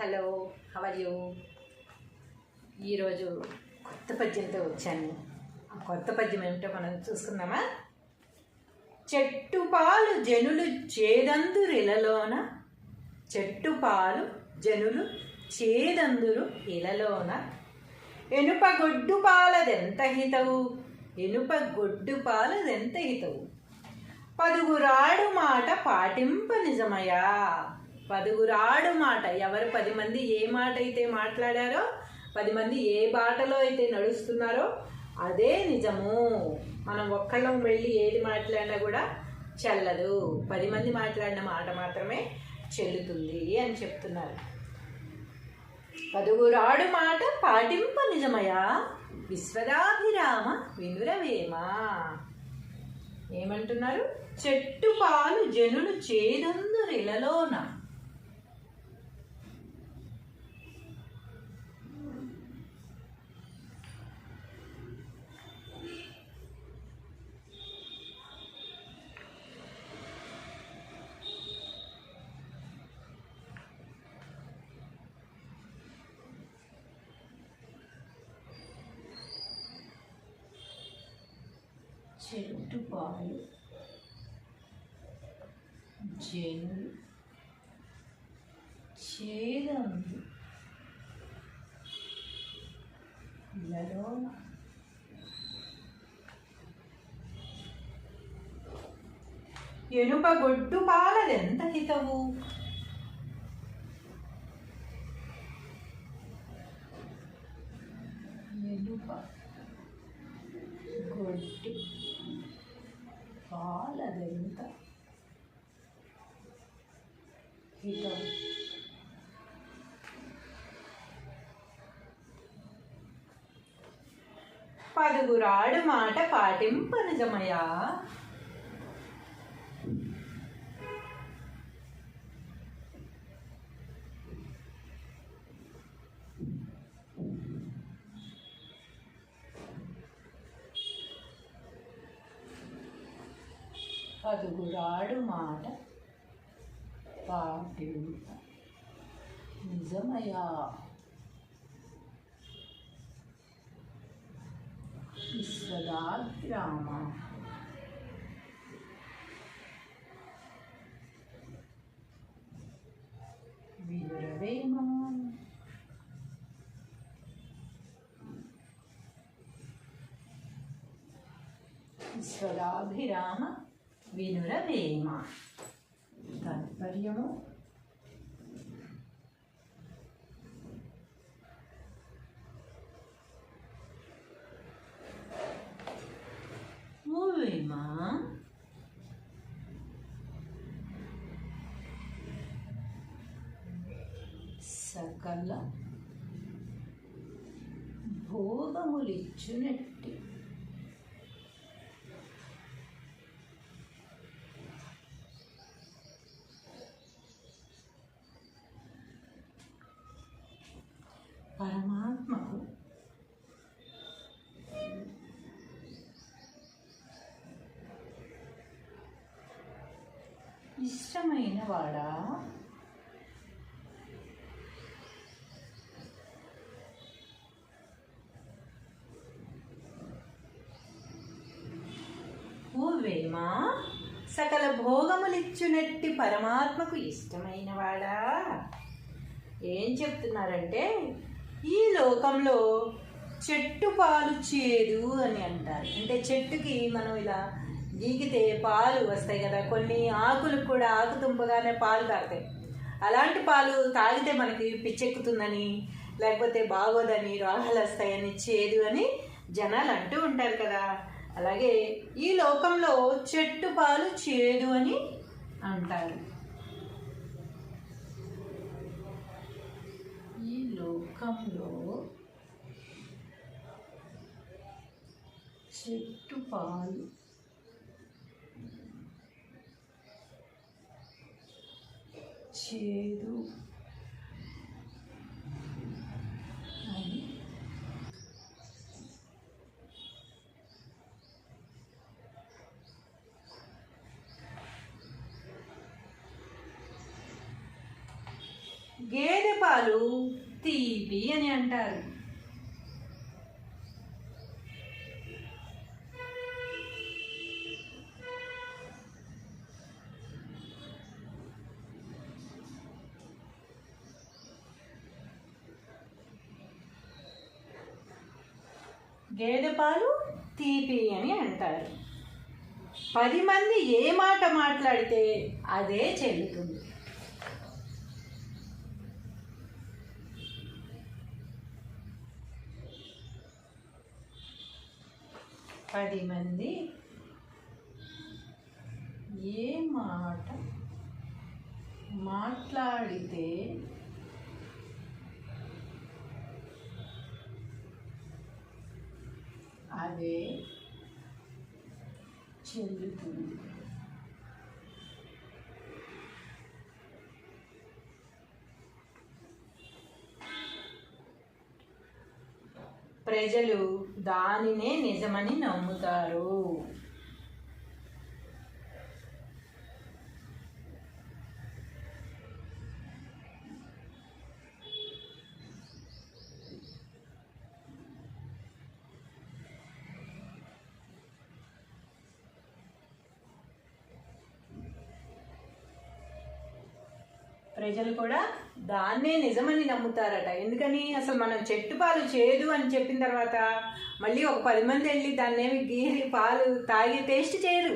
Hello, how are you? ఈరోజు కొత్త పద్యంతో వచ్చాను. ఆ కొత్త పద్యం ఏమిటో మనం చూసుకుందామా? చెట్టు పాలు జనులు చేదందురిలలోన, చెట్టు పాలు జనులు చేదందురు ఇలలోన, ఎనుప గొడ్డు పాలదెంత హితవు, ఎనుప గొడ్డు పాలదెంత హితవు, పదుగురాడు మాట పాటింప నిజమయా. పదుగురాడు మాట, ఎవరు 10 మంది ఏ మాట అయితే మాట్లాడారో, 10 మంది ఏ బాటలో అయితే నడుస్తున్నారో అదే నిజము. మనం ఒక్కళ్ళం వెళ్ళి ఏది మాట్లాడినా కూడా చెల్లదు, 10 మంది మాట్లాడిన మాట మాత్రమే చెల్లుతుంది అని చెప్తున్నారు. పదుగురాడు మాట పాటింప నిజమయా, విశ్వదాభిరామ వినురవేమా. ఏమంటున్నారు? చెట్టు పాలు జనులు చేదందురిలలోన, చెట్టు పాలు జనులు చేదందు ఇలలోన, ఎనుప గొడ్డు పాలదెంత హితవు, ఎనుప గొడ్డు పాలదెంత హితవు, పదుగురాడు మాట పాటింప నిజమయా. పదుగురాడు మాట పాటింప నిజమయా, విశ్వదాభిరామ వినురవేమా. విశ్వదాభిరామ వినురవేమ. తాత్పర్యము: ఓవేమా, సకల భోగములిచ్చునట్టి పరమాత్మకు ఇష్టమైన వాడా, ఓవేమా సకల భోగములిచ్చునట్టి పరమాత్మకు ఇష్టమైన వాడా. ఏం చెప్తున్నారంటే, ఈ లోకంలో చెట్టు పాలు చేదు అని అంటారు. అంటే చెట్టుకి మనం ఇలా గీకితే పాలు వస్తాయి కదా, కొన్ని ఆకులకు కూడా ఆకు తుంపగానే పాలు తాగుతాయి. అలాంటి పాలు తాగితే మనకి పిచ్చెక్కుతుందని, లేకపోతే బాగోదని, రోగాలు వస్తాయని, చేదు అని జనాలు అంటూ ఉంటారు కదా. అలాగే ఈ లోకంలో చెట్టు పాలు చేదు అని అంటారు. ఈ లోకంలో చెట్టు పాలు చేదు అని గేదె పాలు తీపి అని అంటారు. గేదె పాలు తీపి అని అంటారు. 10 మంది ఏ మాట మాట్లాడితే అదే చెల్లుతుంది. పది మంది ఏ మాట మాట్లాడితే అదే చెల్లుతుంది. ప్రజలు దానినే నిజమని నమ్ముతారు. ప్రజలు కూడా దాన్నే నిజమని నమ్ముతారట. ఎందుకని? అసలు మనం చెట్టు పాలు చేదు అని చెప్పిన తర్వాత మళ్ళీ ఒక 10 మంది వెళ్ళి దాన్ని ఏమి గీరి పాలు తాగి టేస్ట్ చేయరు.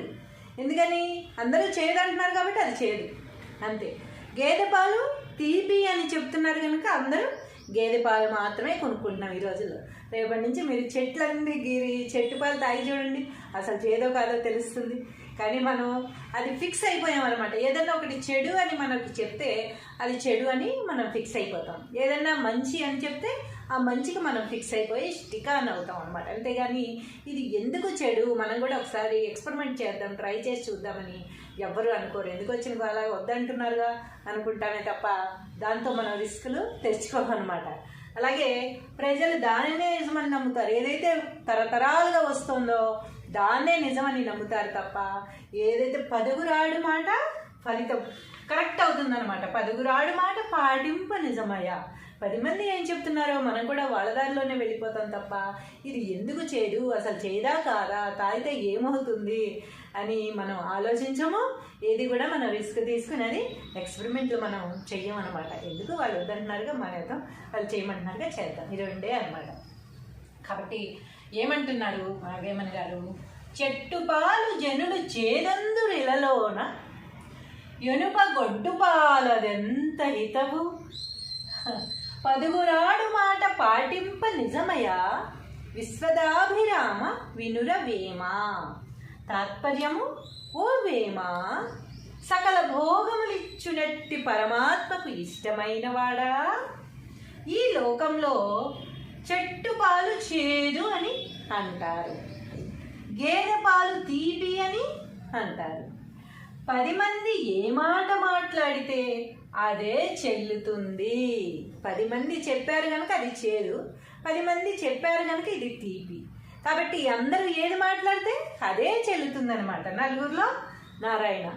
ఎందుకని? అందరూ చేదు అంటున్నారు కాబట్టి అది చేదు అంతే. గేదె పాలు తీపి అని చెప్తున్నారు కనుక అందరూ గేదె పాలు మాత్రమే కొనుక్కుంటున్నాం ఈ రోజుల్లో. రేపటి నుంచి మీరు చెట్లన్నీ గీరి చెట్టు పాలు తాగి చూడండి, అసలు చేదో కాదో తెలుస్తుంది. కానీ మనం అది ఫిక్స్ అయిపోయాం అనమాట. ఏదన్నా ఒకటి చెడు అని మనకు చెప్తే అది చెడు అని మనం ఫిక్స్ అయిపోతాం. ఏదన్నా మంచి అని చెప్తే ఆ మంచికి మనం ఫిక్స్ అయిపోయి స్టిక్ ఆన్ అవుతాం అనమాట. అంతేగాని ఇది ఎందుకు చెడు, మనం కూడా ఒకసారి ఎక్స్పెరిమెంట్ చేద్దాం, ట్రై చేసి చూద్దామని ఎవ్వరు అనుకోరు. ఎందుకు వచ్చిన అలా వద్దంటున్నారుగా అనుకుంటామే తప్ప దాంతో మనం రిస్కులు తెచ్చుకోమన్నమాట. అలాగే ప్రజలు దానినే నిజమని నమ్ముతారు. ఏదైతే తరతరాలుగా వస్తుందో దాన్నే నిజమని నమ్ముతారు తప్ప ఏదైతే 10గురాడు మాట ఫలితం కరెక్ట్ అవుతుందన్నమాట. 10గురాడు మాట పాటింప నిజమయ్యా. 10 మంది ఏం చెప్తున్నారో మనం కూడా వాళ్ళ దారిలోనే వెళ్ళిపోతాం తప్ప ఇది ఎందుకు చేదు, అసలు చేదా కాదా, తాగితే ఏమవుతుంది అని మనం ఆలోచించము. ఏది కూడా మనం రిస్క్ తీసుకుని అది ఎక్స్పెరిమెంట్లు మనం చెయ్యమన్నమాట. ఎందుకు వాళ్ళు వద్దంటున్నారుగా మానేద్దాం, వాళ్ళు చేయమంటున్నారుగా చేద్దాం, ఇది రెండే అనమాట. కాబట్టి ఏమంటున్నారు వేమన గారు? చెట్టు పాలు జనులు చేదందురు ఇలలోన ఎనుప గొడ్డు పాలదెంత హితవు 10గురాడు మాట పాటింప నిజమయా విశ్వదాభిరామ వినుర వేమ. తాత్పర్యము: ఓ వేమ, సకల భోగములిచ్చునట్టి పరమాత్మకు ఇష్టమైన వాడా, ఈ లోకంలో చెట్టు పాలు చేదు అని అంటారు, గేదె పాలు తీపి అని అంటారు. 10 మంది ఏ మాట మాట్లాడితే అదే చెల్లుతుంది. 10 మంది చెప్పారు కనుక అది చేదు, 10 మంది చెప్పారు కనుక ఇది తీపి. కాబట్టి అందరూ ఏది మాట్లాడితే అదే చెల్లుతుందనమాట. నలుగురిలో నారాయణ.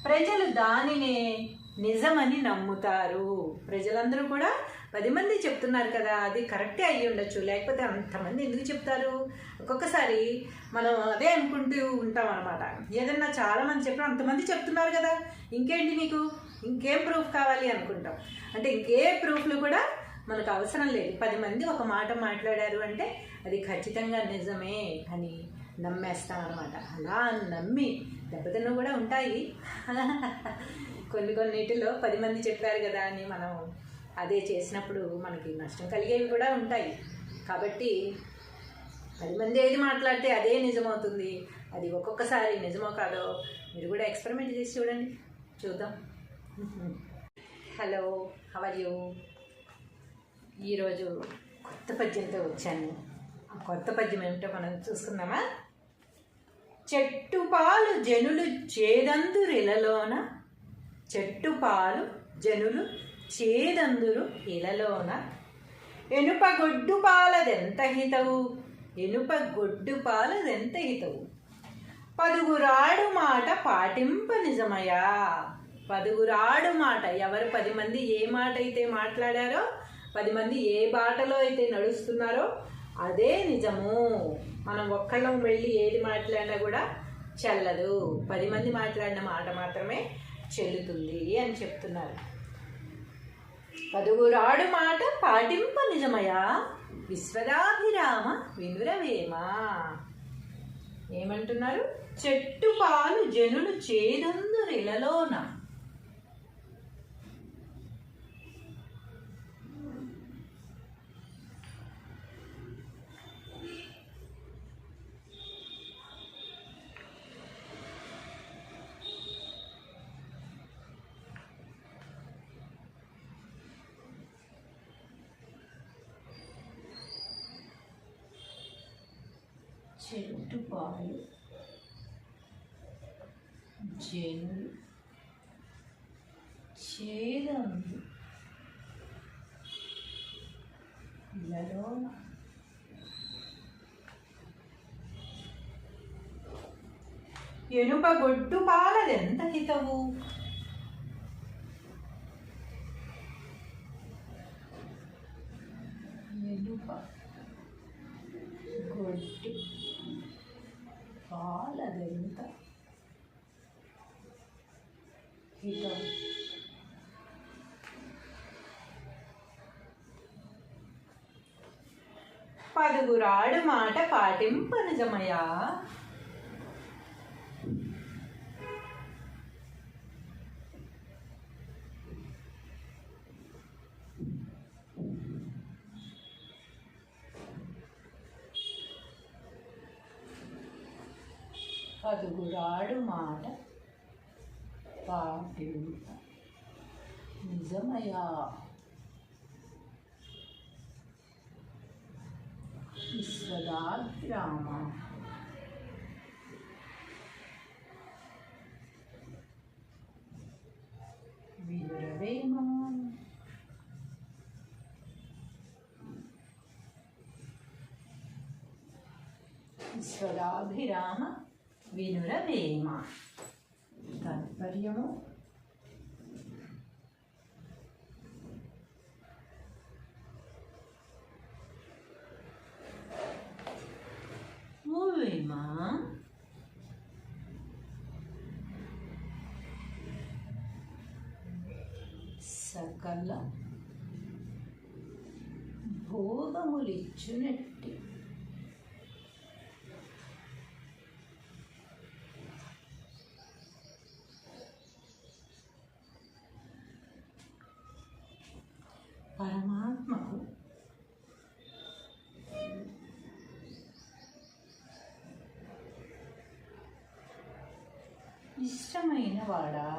ప్రజలు దానినే నిజమని నమ్ముతారు. ప్రజలందరూ కూడా 10 మంది చెప్తున్నారు కదా, అది కరెక్టే అయ్యి ఉండొచ్చు, లేకపోతే అంతమంది ఎందుకు చెప్తారు? ఒక్కొక్కసారి మనం అదే అనుకుంటూ ఉంటాం అనమాట. ఏదన్నా చాలామంది చెప్పిన అంతమంది చెప్తున్నారు కదా, ఇంకేంటి మీకు, ఇంకేం ప్రూఫ్ కావాలి అనుకుంటాం. అంటే ఇంకే ప్రూఫ్లు కూడా మనకు అవసరం లేదు. 10 మంది ఒక మాట మాట్లాడారు అంటే అది ఖచ్చితంగా నిజమే అని నమ్మేస్తాం అనమాట. అలా నమ్మి దెబ్బతిన్న కూడా ఉంటాయి. కొన్నిటిలో 10 మంది చెప్పారు కదా అని మనం అదే చేసినప్పుడు మనకి నష్టం కలిగేవి కూడా ఉంటాయి. కాబట్టి 10 మంది ఏది మాట్లాడితే అదే నిజమవుతుంది. అది ఒక్కొక్కసారి నిజమో కాదో మీరు కూడా ఎక్స్పెరిమెంట్ చేసి చూడండి, చూద్దాం. Hello, how are you? ఈరోజు కొత్త పద్యంతో వచ్చాను. ఆ కొత్త పద్యం ఏమిటో మనం చూసుకుందామా? చెట్టు పాలు జనులు చేదందురు ఇలలోన, చెట్టు పాలు జనులు చేదందురు ఇలలోన, ఎనుప గొడ్డు పాలదెంత హితవు, ఎనుప గొడ్డు పాలదెంత హితవు 10గురాడు మాట పాటింప నిజమయా. పదుగురాడు మాట. ఎవరు 10 మంది ఏ మాట అయితే మాట్లాడారో, 10 మంది ఏ బాటలో అయితే నడుస్తున్నారో అదే నిజము. మనం ఒక్కళ్ళం వెళ్ళి ఏది మాట్లాడినా కూడా చెల్లదు. 10 మంది మాట్లాడిన మాట మాత్రమే చెల్లుతుంది అని చెప్తున్నారు. పదుగురాడు మాట పాటింప నిజమయా, విశ్వదాభిరామ వినురవేమ. ఏమంటున్నారు? చెట్టు పాలు జనులు చేదందురిలలోన. చెట్టు పాలు జనులు చేదందు ఇలలో. ఎనుప గొడ్డు పాలదెంత హితవు, ఎనుప గొడ్డు పాలదెంత హితవు. పదుగురాడు మాట పాటింప నిజమయా, పదుగురాడు మాట పాటింప నిజమయా, విశ్వదాభిరామ వినురవేమ. విశ్వదాభిరామ వినురవేమ. తాత్పర్యము: ఓవేమ సకల భోగములిచ్చునట్టి పరమాత్మకు ఇష్టమైన వాడా,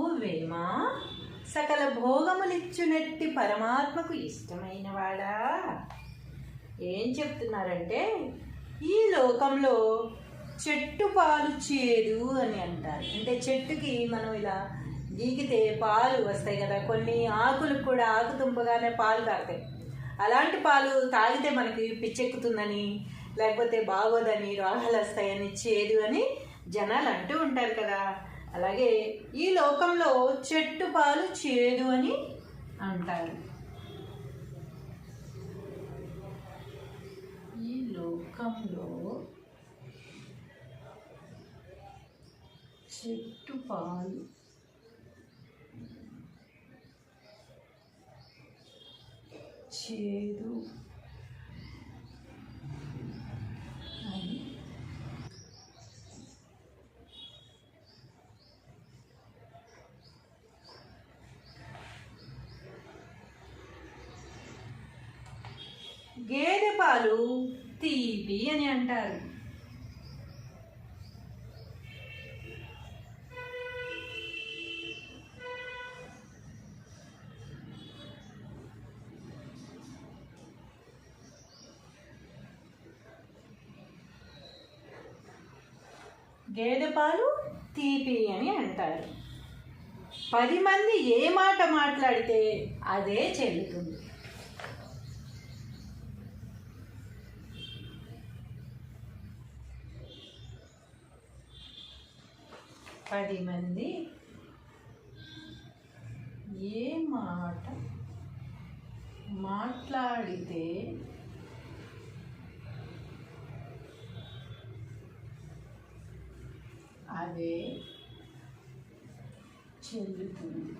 ఓవేమ సకల భోగములిచ్చునట్టి పరమాత్మకు ఇష్టమైన వాడా. ఏం చెప్తున్నారంటే, ఈ లోకంలో చెట్టు పాలు చేదు అని అంటారు. అంటే చెట్టుకి మనం ఇలా గీకితే పాలు వస్తాయి కదా, కొన్ని ఆకులకు కూడా ఆకు తుంపగానే పాలు తాగుతాయి. అలాంటి పాలు తాగితే మనకి పిచ్చెక్కుతుందని, లేకపోతే బాగోదని, రోగాలు వస్తాయని, చేదు అని జనాలు అంటూ ఉంటారు కదా. అలాగే ఈ లోకంలో చెట్టు పాలు చేదు అని అంటారు. ఈ లోకంలో చెట్టు పాలు చేదు అని గేదె పాలు తీపి అని అంటారు. గేదె పాలు తీపి అని అంటారు. 10 మంది ఏ మాట మాట్లాడితే అదే చెల్లుతుంది. 10 మంది ఏ మాట మాట్లాడితే అదే చెల్లుతుంది.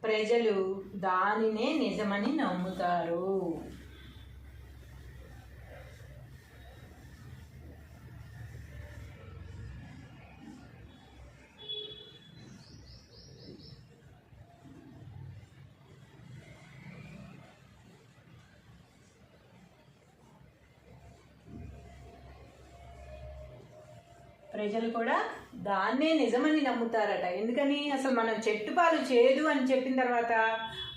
ప్రజలు దానినే నిజమని నమ్ముతారు. ప్రజలు కూడా దాన్నే నిజమని నమ్ముతారట. ఎందుకని? అసలు మనం చెట్టు పాలు చేదు అని చెప్పిన తర్వాత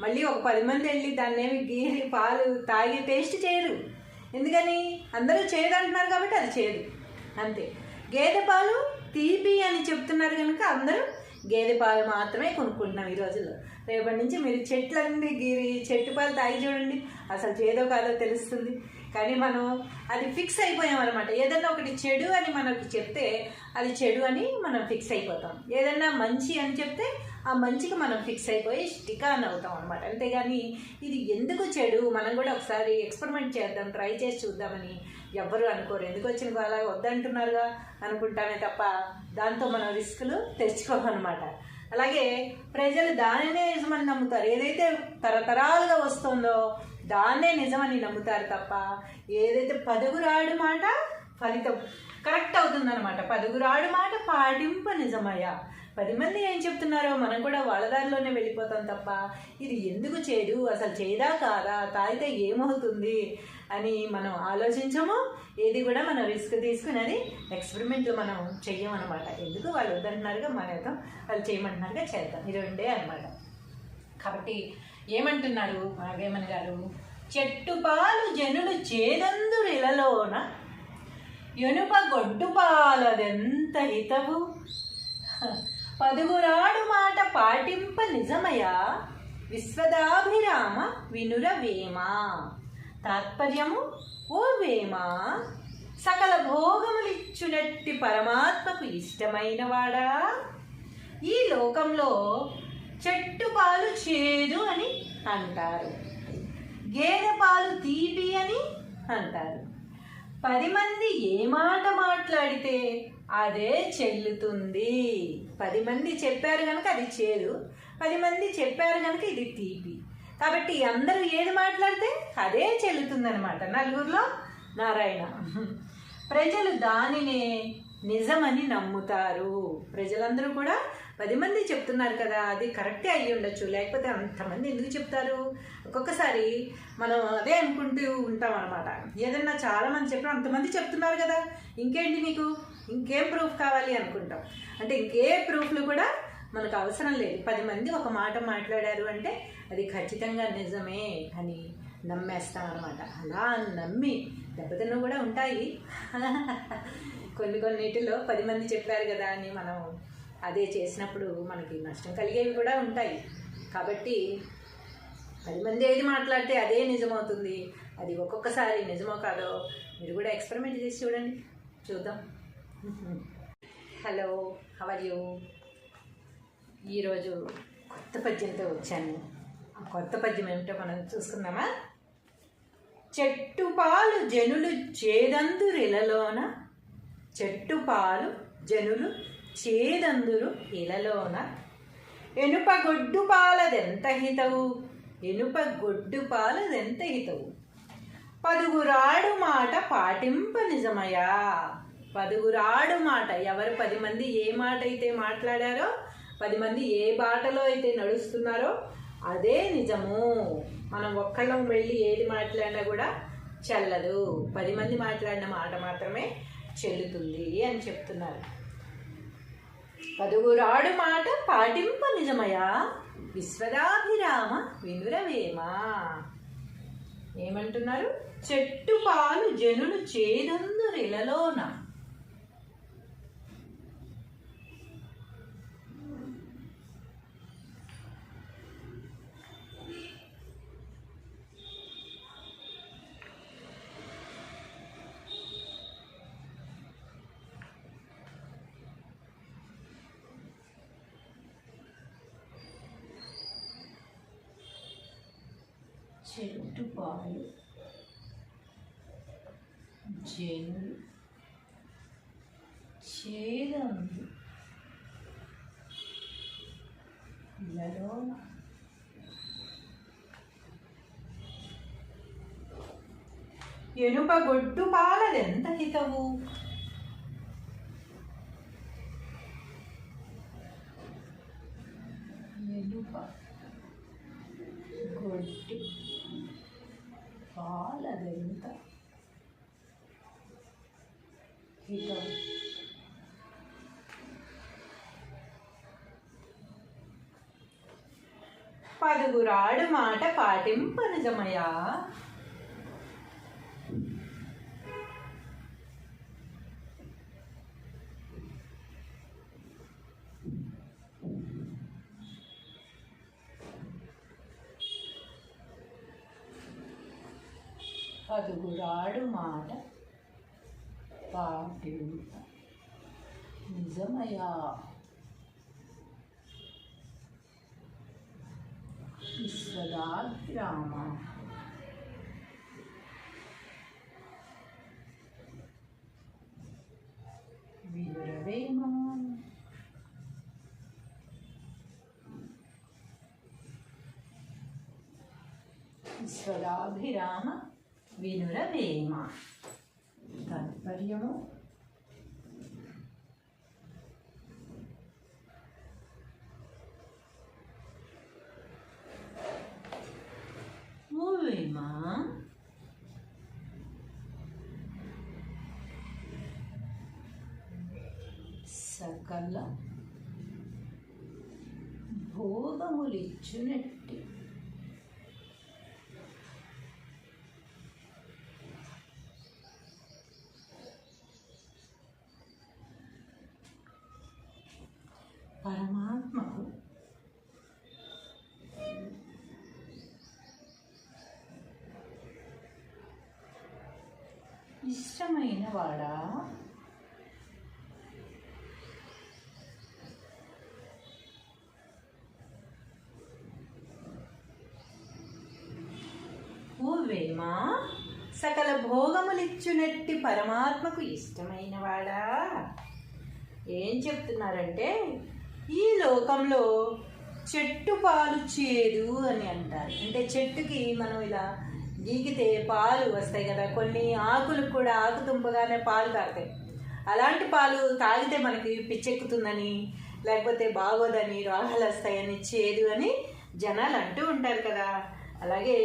మళ్ళీ ఒక 10 మంది వెళ్ళి దాన్నేమి గీరి పాలు తాగి టేస్ట్ చేయరు. ఎందుకని? అందరూ చేదు అంటున్నారు కాబట్టి అది చేదు అంతే. గేదె పాలు తీపి అని చెప్తున్నారు కనుక అందరూ గేదె పాలు మాత్రమే కొనుక్కుంటున్నాం ఈ రోజుల్లో. రేపటి నుంచి మీరు చెట్లన్నీ గీరి చెట్టు పాలు తాగి చూడండి, అసలు చేదో కాదో తెలుస్తుంది. కానీ మనం అది ఫిక్స్ అయిపోయాం అనమాట. ఏదన్నా ఒకటి చెడు అని మనకి చెప్తే అది చెడు అని మనం ఫిక్స్ అయిపోతాం. ఏదన్నా మంచి అని చెప్తే ఆ మంచికి మనం ఫిక్స్ అయిపోయి స్టిక్ ఆన్ అవుతాం అనమాట. అంతేగాని ఇది ఎందుకు చెడు, మనం కూడా ఒకసారి ఎక్స్పెరిమెంట్ చేద్దాం, ట్రై చేసి చూద్దామని ఎవ్వరూ అనుకోరు. ఎందుకు వచ్చిన అలా వద్దంటున్నారుగా అనుకుంటామే తప్ప దాంతో మనం రిస్కులు తెచ్చుకోమన్నమాట. అలాగే ప్రజలు దానినే నిజమని నమ్ముతారు. ఏదైతే తరతరాలుగా వస్తుందో దాన్నే నిజమని నమ్ముతారు తప్ప ఏదైతే పదుగురాడు మాట ఫలితం కరెక్ట్ అవుతుందన్నమాట. పదుగురాడు మాట పాటింప నిజమయ్యా. 10 మంది ఏం చెప్తున్నారో మనం కూడా వాళ్ళ దారిలోనే వెళ్ళిపోతాం తప్ప ఇది ఎందుకు చేదు, అసలు చేదా కాదా, తాగితే ఏమవుతుంది అని మనం ఆలోచించము. ఏది కూడా మనం రిస్క్ తీసుకుని అది ఎక్స్పెరిమెంట్లు మనం చెయ్యమన్నమాట. ఎందుకు వాళ్ళు వద్దంటున్నారుగా మానేద్దాం, వాళ్ళు చేయమంటున్నారుగా చేద్దాం, ఇది రెండే అనమాట. కాబట్టి ఏమంటున్నారు నాగేమన్ గారు? చెట్టు పాలు జనులు చేదందురిలలోన ఎనుప గొడ్డు పాలదెంత హితవు, పదుగురాడు మాట పాటింప నిజమయా, విశ్వదాభిరామ వినుర వేమ. తాత్పర్యము: ఓ వేమ, సకల భోగములిచ్చునట్టి పరమాత్మకు ఇష్టమైన వాడా, ఈ లోకంలో చెట్టు పాలు చేదు అని అంటారు, గేదె పాలు తీపి అని అంటారు. 10 మంది ఏ మాట మాట్లాడితే అదే చెల్లుతుంది. 10 మంది చెప్పారు కనుక అది చేదు, 10 మంది చెప్పారు కనుక ఇది తీపి. కాబట్టి అందరూ ఏది మాట్లాడితే అదే చెల్లుతుందనమాట. నలుగురిలో నారాయణ. ప్రజలు దానినే నిజమని నమ్ముతారు. ప్రజలందరూ కూడా 10 మంది చెప్తున్నారు కదా, అది కరెక్టే అయ్యి ఉండొచ్చు, లేకపోతే అంతమంది ఎందుకు చెప్తారు? ఒక్కొక్కసారి మనం అదే అనుకుంటూ ఉంటాం అనమాట. ఏదన్నా చాలామంది చెప్పిన అంతమంది చెప్తున్నారు కదా, ఇంకేంటి మీకు, ఇంకేం ప్రూఫ్ కావాలి అనుకుంటాం. అంటే ఇంకే ప్రూఫ్లు కూడా మనకు అవసరం లేదు. 10 మంది ఒక మాట మాట్లాడారు అంటే అది ఖచ్చితంగా నిజమే అని నమ్మేస్తాం అనమాట. అలా నమ్మి దెబ్బతిన్న కూడా ఉంటాయి. కొన్నిటిలో 10 మంది చెప్పారు కదా అని మనం అదే చేసినప్పుడు మనకి నష్టం కలిగేవి కూడా ఉంటాయి. కాబట్టి 10 మంది ఏది మాట్లాడితే అదే నిజమవుతుంది. అది ఒక్కొక్కసారి నిజమో కాదో మీరు కూడా ఎక్స్పెరిమెంట్ చేసి చూడండి, చూద్దాం. Hello, how are you? ఈరోజు కొత్త పద్యంతో వచ్చాను. ఆ కొత్త పద్యం ఏమిటో మనం చూసుకుందామా? చెట్టు పాలు జనులు చేదందురిలలోన, చెట్టు పాలు జనులు చేదందురు ఇలలోన, ఎనుప గొడ్డు పాలదెంత హితవు, ఎనుప గొడ్డు పాలదెంత హితవు, పదుగురాడు మాట పాటింప నిజమయా. పదుగురాడు మాట, ఎవరు 10 మంది ఏ మాట అయితే మాట్లాడారో, 10 మంది ఏ బాటలో అయితే నడుస్తున్నారో అదే నిజము. మనం ఒక్కళ్ళం వెళ్ళి ఏది మాట్లాడినా కూడా చెల్లదు, 10 మంది మాట్లాడిన మాట మాత్రమే చెల్లుతుంది అని చెప్తున్నారు. పదుగురాడు మాట పాటింప నిజమయా, విశ్వదాభిరామ వినురవేమ. ఏమంటున్నారు? చెట్టు పాలు జనులు చేదందురిలలోన, చెట్టు పాలు జనులు చేదందు ఇళ్ళలో ఎనుప గొడ్డు పాలదెంత హితవు ఎనుప గొడ్డు పాలదెంత హితవు పదుగురాడు మాట పాటింపనిజమయా పదుగురాడు మాట పాటింప నిజమయా విశ్వదాభిరామ వినురవేమ విశ్వదాభిరామ వినురవేమ. తాత్పర్యము వేమ సకల భోగములిచ్చునట్టి పరమాత్మకు ఇష్టమైన వాడా ఓ వేమ సకల భోగములిచ్చునట్టి పరమాత్మకు ఇష్టమైన వాడా. ఏం చెప్తున్నారంటే ఈ లోకంలో చెట్టు పాలు చేదు అని అంటారు. అంటే చెట్టుకి మనం ఇలా గీకితే పాలు వస్తాయి కదా, కొన్ని ఆకులకు కూడా ఆకు తుంపగానే పాలు తాగుతాయి. అలాంటి పాలు తాగితే మనకి పిచ్చెక్కుతుందని, లేకపోతే బాగోదని, రోగాలు వస్తాయని, చేదు అని జనాలు అంటూ ఉంటారు కదా. అలాగే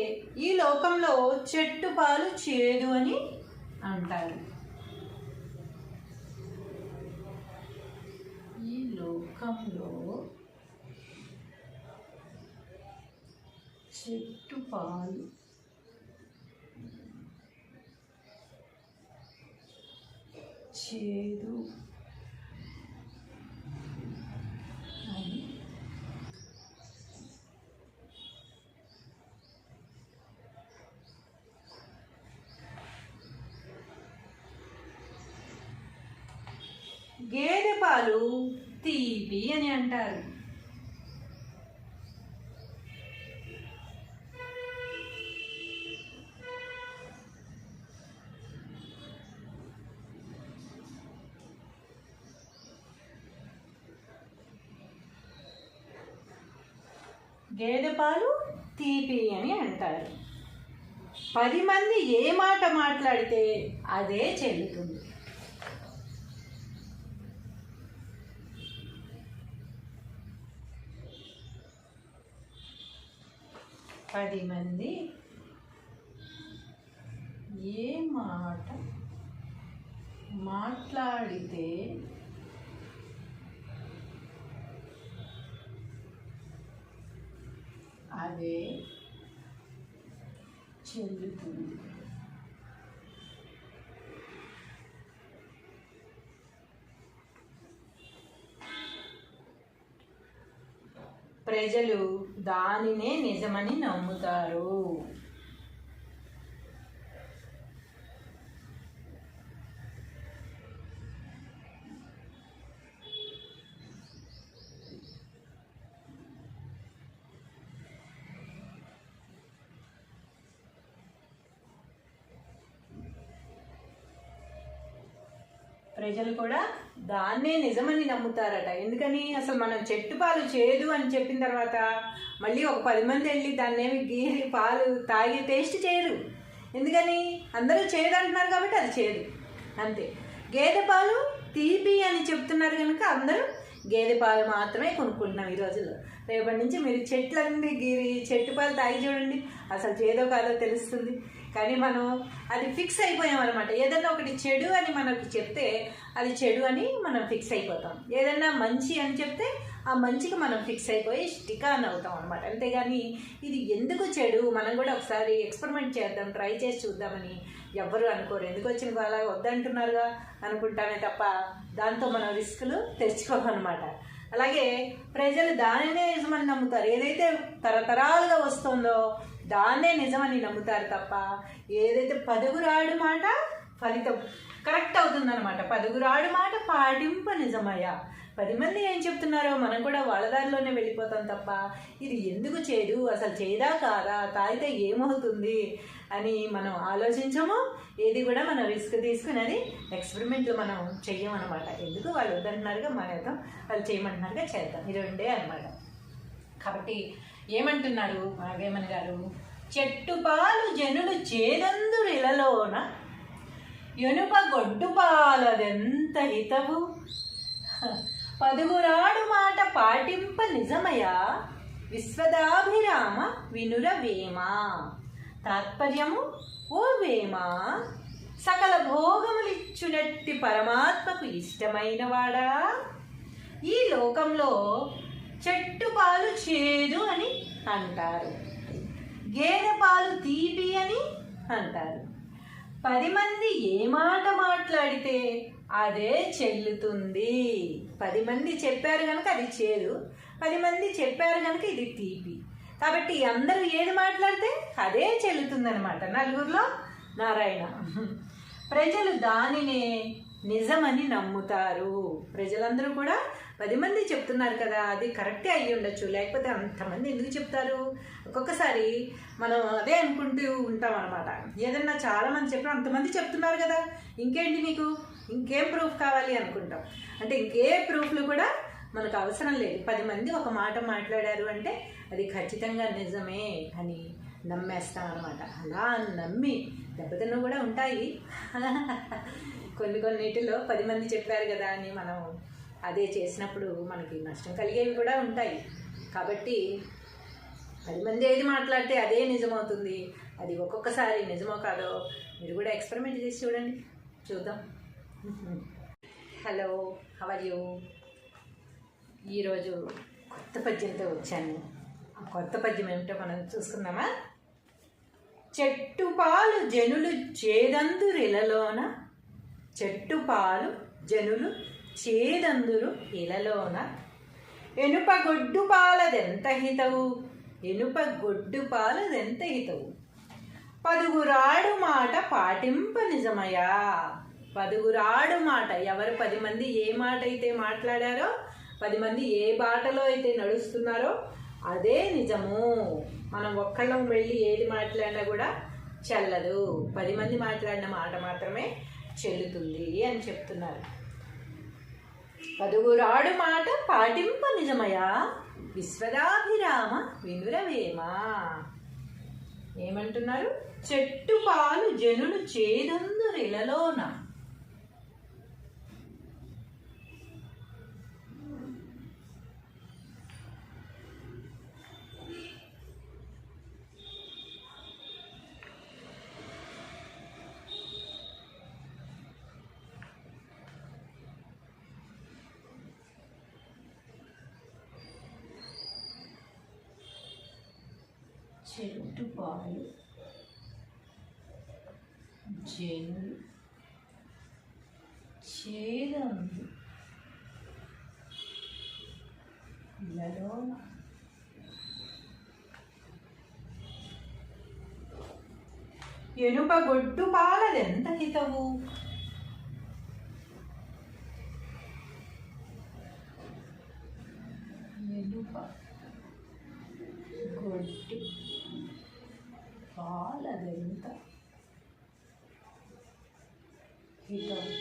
ఈ లోకంలో చెట్టు పాలు చేదు అని అంటారు. ఈ లోకంలో చెట్టు పాలు చేదు అని గేదె పాలు తీపి అని అంటారు. గేదె పాలు తీపి అని అంటారు. 10 మంది ఏ మాట మాట్లాడితే అదే చెల్లుతుంది. పది మంది ఏ మాట మాట్లాడితే అదే చెల్లుతుంది. ప్రజలు దానినే నిజమని నమ్ముతారు. ప్రజలు కూడా దాన్నే నిజమని నమ్ముతారట. ఎందుకని? అసలు మనం చెట్టు పాలు చేదు అని చెప్పిన తర్వాత మళ్ళీ ఒక 10 మంది వెళ్ళి దాన్ని ఏమి గీరి పాలు తాగి టేస్ట్ చేయరు. ఎందుకని? అందరూ చేదు అంటున్నారు కాబట్టి అది చేదు అంతే. గేదె పాలు తీపి అని చెప్తున్నారు కనుక అందరూ గేదె పాలు మాత్రమే కొనుక్కుంటున్నాం ఈ రోజుల్లో. రేపటి నుంచి మీరు చెట్లన్నీ గీరి చెట్టు పాలు తాగి చూడండి, అసలు చేదో కాదో తెలుస్తుంది. కానీ మనం అది ఫిక్స్ అయిపోయాం అనమాట. ఏదన్నా ఒకటి చెడు అని మనకు చెప్తే అది చెడు అని మనం ఫిక్స్ అయిపోతాం. ఏదన్నా మంచి అని చెప్తే ఆ మంచికి మనం ఫిక్స్ అయిపోయి స్టిక్ ఆన్ అవుతాం అనమాట. అంతేగాని ఇది ఎందుకు చెడు, మనం కూడా ఒకసారి ఎక్స్పెరిమెంట్ చేద్దాం, ట్రై చేసి చూద్దామని ఎవ్వరు అనుకోరు. ఎందుకు వచ్చిన అలా వద్దంటున్నారుగా అనుకుంటామే తప్ప దాంతో మనం రిస్కులు తెచ్చుకోమన్నమాట. అలాగే ప్రజలు దానినే నిజమని నమ్ముతారు. ఏదైతే తరతరాలుగా వస్తుందో దాన్నే నిజమని నమ్ముతారు తప్ప ఏదైతే పదుగురాడు మాట ఫలితం కరెక్ట్ అవుతుందన్నమాట. పదుగురాడు మాట పాటింప నిజమయ్యా. 10 మంది ఏం చెప్తున్నారో మనం కూడా వాళ్ళ దారిలోనే వెళ్ళిపోతాం తప్ప ఇది ఎందుకు చేదు, అసలు చేదా కాదా, తాగితే ఏమవుతుంది అని మనం ఆలోచించము. ఏది కూడా మనం రిస్క్ తీసుకునేది ఎక్స్పెరిమెంట్లు మనం చెయ్యమన్నమాట. ఎందుకు? వాళ్ళు వద్దంటున్నారుగా మానేద్దాం, వాళ్ళు చేయమంటున్నారుగా చేద్దాం, ఈ రెండే అనమాట. కాబట్టి ఏమంటున్నారు నాగేమన్ గారు? చెట్టు పాలు జనులు చేదందురిలలోన ఎనుప గొడ్డు పాలదెంత హితవు, పదుగురాడు మాట పాటింప నిజమయా, విశ్వదాభిరామ వినుర వేమ. తాత్పర్యము: ఓ వేమ, సకల భోగములిచ్చునట్టి పరమాత్మకు ఇష్టమైన వాడా, ఈ లోకంలో చెట్టు పాలు చేదు అని అంటారు, గేదె పాలు తీపి అని అంటారు. 10 మంది ఏ మాట మాట్లాడితే అదే చెల్లుతుంది. 10 మంది చెప్పారు కనుక అది చేదు, 10 మంది చెప్పారు కనుక ఇది తీపి. కాబట్టి అందరూ ఏది మాట్లాడితే అదే చెల్లుతుందనమాట. నలుగురిలో నారాయణ. ప్రజలు దానినే నిజమని నమ్ముతారు. ప్రజలందరూ కూడా 10 మంది చెప్తున్నారు కదా, అది కరెక్టే అయ్యి ఉండొచ్చు, లేకపోతే అంతమంది ఎందుకు చెప్తారు? ఒక్కొక్కసారి మనం అదే అనుకుంటూ ఉంటాం అనమాట. ఏదన్నా చాలామంది చెప్పిన అంతమంది చెప్తున్నారు కదా, ఇంకేంటి మీకు, ఇంకేం ప్రూఫ్ కావాలి అనుకుంటాం. అంటే ఇంకే ప్రూఫ్లు కూడా మనకు అవసరం లేదు. 10 మంది ఒక మాట మాట్లాడారు అంటే అది ఖచ్చితంగా నిజమే అని నమ్మేస్తాం అనమాట. అలా నమ్మి దెబ్బతిన్న కూడా ఉంటాయి. కొన్నిటిలో 10 మంది చెప్పారు కదా అని మనం అదే చేసినప్పుడు మనకి నష్టం కలిగేవి కూడా ఉంటాయి. కాబట్టి 10 మంది ఏది మాట్లాడితే అదే నిజమవుతుంది. అది ఒక్కొక్కసారి నిజమో కాదో మీరు కూడా ఎక్స్పెరిమెంట్ చేసి చూడండి, చూద్దాం. Hello, how are you? ఈరోజు కొత్త పద్యంతో వచ్చాను. ఆ కొత్త పద్యం ఏమిటో మనం చూసుకుందామా? చెట్టు పాలు జనులు చేదందురిలలోన, చెట్టు పాలు జనులు చేదందురు ఇలలోన, ఎనుప గొడ్డు పాలదెంత హితవు, ఎనుప గొడ్డు పాలదెంత హితవు, పదుగురాడు మాట పాటింప నిజమయా. పదుగురాడు మాట, ఎవరు 10 మంది ఏ మాట అయితే మాట్లాడారో, 10 మంది ఏ బాటలో అయితే నడుస్తున్నారో అదే నిజము. మనం ఒక్కళ్ళం వెళ్ళి ఏది మాట్లాడినా కూడా చెల్లదు, 10 మంది మాట్లాడిన మాట మాత్రమే చెల్లుతుంది అని చెప్తున్నారు. పదుగురాడు మాట పాటింప నిజమయా, విశ్వదాభిరామ వినురవేమ. ఏమంటున్నారు? చెట్టు పాలు జనులు చేదందురిలలోన, చెట్టు పాలు జనులు చేదందు ఇలలోన, ఎనుప గొడ్డు పాలదెంత హితవు, ఎనుప గొడ్డు పాలదెంత హితవు.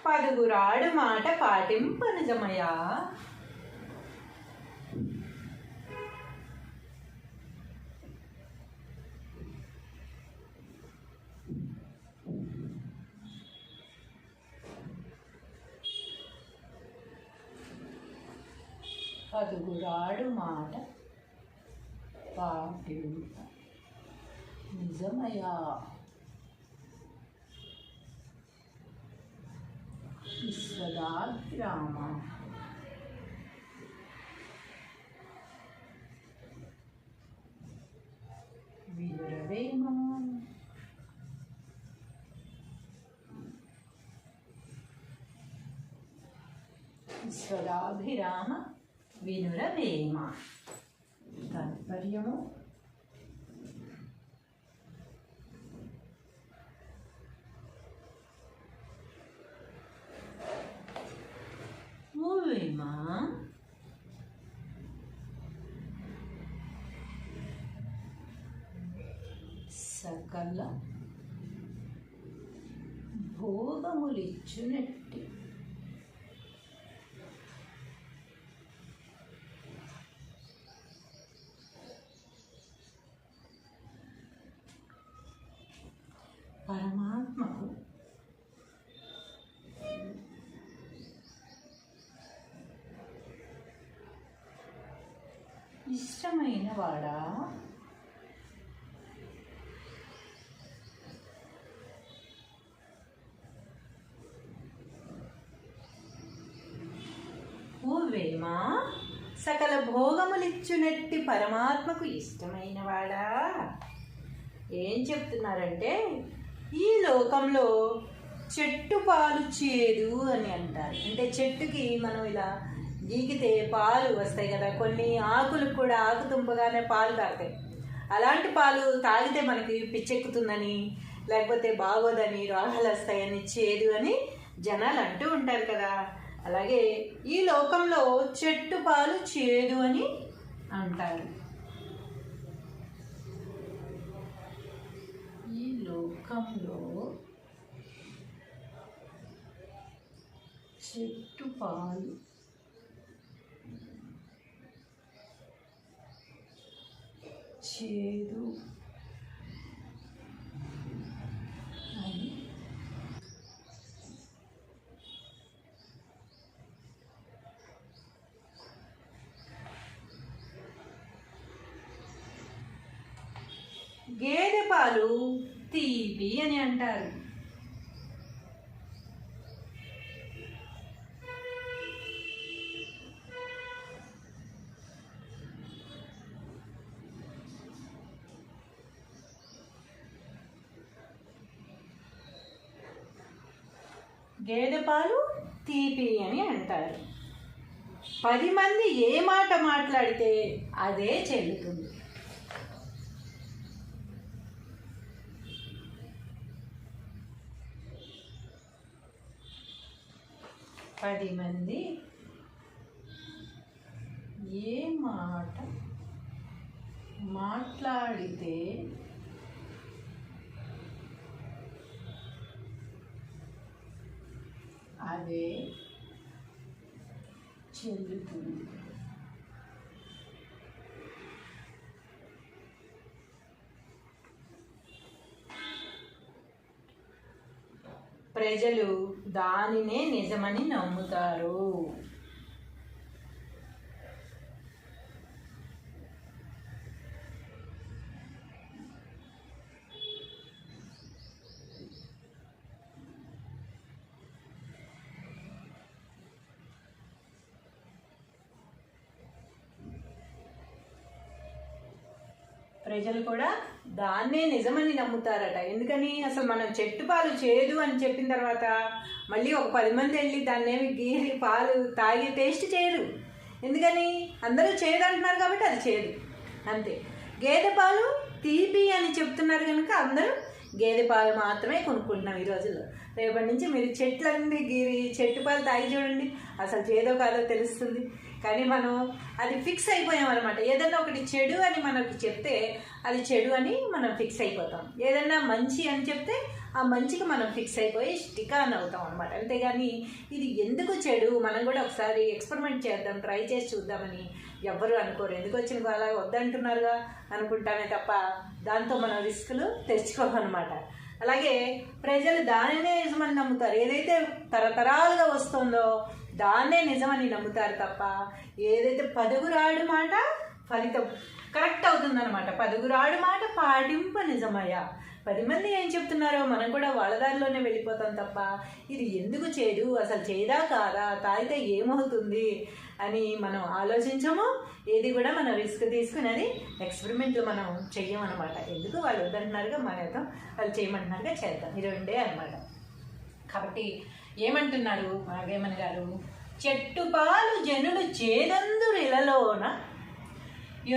పదుగురాడు మాట పాటింప నిజమయ్యా. పదుగురాడు మాట పాటింప నిజమయ్యా. విశ్వదాభిరామ వినురవేమ. విశ్వదాభిరామ వినురవేమ. తాత్పర్యము వేమ సకల భోగములిచ్చునట్టి పరమాత్మకు ఇష్టమైన వాడా. ఓ వేమ సకల భోగములిచ్చునట్టి పరమాత్మకు ఇష్టమైన వాడా. ఏం చెప్తున్నారంటే ఈ లోకంలో చెట్టు పాలు చేదు అని అంటారు. అంటే చెట్టుకి మనం ఇలా గీకితే పాలు వస్తాయి కదా, కొన్ని ఆకులకు కూడా ఆకు తుంపగానే పాలు తాగుతాయి. అలాంటి పాలు తాగితే మనకి పిచ్చెక్కుతుందని, లేకపోతే బాగోదని, రోగాలు వస్తాయని, చేదు అని జనాలు అంటూ ఉంటారు కదా. అలాగే ఈ లోకంలో చెట్టు పాలు చేదు అని అంటారు. ఈ లోకంలో చెట్టు పాలు చేదు అని గేదె పాలు తీపి అని అంటారు. గేదె పాలు తీపి అని అంటారు. 10 మంది ఏ మాట మాట్లాడితే అదే చెల్లుతుంది. పది మంది ఏ మాట మాట్లాడితే అదే చెల్లుతుంది. ప్రజలు దానినే నిజమని నమ్ముతారు. ప్రజలు కూడా దాన్నే నిజమని నమ్ముతారట. ఎందుకని? అసలు మనం చెట్టు పాలు చేదు అని చెప్పిన తర్వాత మళ్ళీ ఒక 10 మంది వెళ్ళి దాన్నేమి గీరి పాలు తాగి టేస్ట్ చేయరు. ఎందుకని? అందరూ చేదు అంటున్నారు కాబట్టి అది చేదు అంతే. గేదె పాలు తీపి అని చెప్తున్నారు కనుక అందరూ గేదె పాలు మాత్రమే కొనుక్కుంటున్నాం ఈ రోజుల్లో. రేపటి నుంచి మీరు చెట్లన్నీ గీరి చెట్టు పాలు తాగి చూడండి, అసలు చేదో కాదో తెలుస్తుంది. కానీ మనం అది ఫిక్స్ అయిపోయాం అనమాట. ఏదన్నా ఒకటి చెడు అని మనకు చెప్తే అది చెడు అని మనం ఫిక్స్ అయిపోతాం. ఏదన్నా మంచి అని చెప్తే ఆ మంచికి మనం ఫిక్స్ అయిపోయి స్టిక్ ఆన్ అవుతాం అనమాట. అంతేగాని ఇది ఎందుకు చెడు, మనం కూడా ఒకసారి ఎక్స్పెరిమెంట్ చేద్దాం, ట్రై చేసి చూద్దామని ఎవ్వరు అనుకోరు. ఎందుకు వచ్చిన అలా వద్దంటున్నారుగా అనుకుంటామే తప్ప దాంతో మనం రిస్కులు తెచ్చుకోమన్నమాట. అలాగే ప్రజలు దానినే నిజమని నమ్ముతారు. ఏదైతే తరతరాలుగా వస్తుందో దాన్నే నిజమని నమ్ముతారు తప్ప ఏదైతే పదుగురాడు మాట ఫలితం కరెక్ట్ అవుతుందన్నమాట. పదుగురాడు మాట పాటింప నిజమయ్యా. 10 మంది ఏం చెప్తున్నారో మనం కూడా వాళ్ళ దారిలోనే వెళ్ళిపోతాం తప్ప ఇది ఎందుకు చేయదు, అసలు చేయదా కాదా, తాగితే ఏమవుతుంది అని మనం ఆలోచించము. ఏది కూడా మనం రిస్క్ తీసుకుని అది ఎక్స్పెరిమెంట్లు మనం చెయ్యమన్నమాట. ఎందుకు వాళ్ళు వద్దంటున్నారుగా మానేద్దాం, వాళ్ళు చేయమంటున్నారుగా చేద్దాం, ఇది రెండే అనమాట. కాబట్టి ఏమంటున్నారు నాగేమన్ గారు, చెట్టు పాలు జనులు చేదందురిలలోన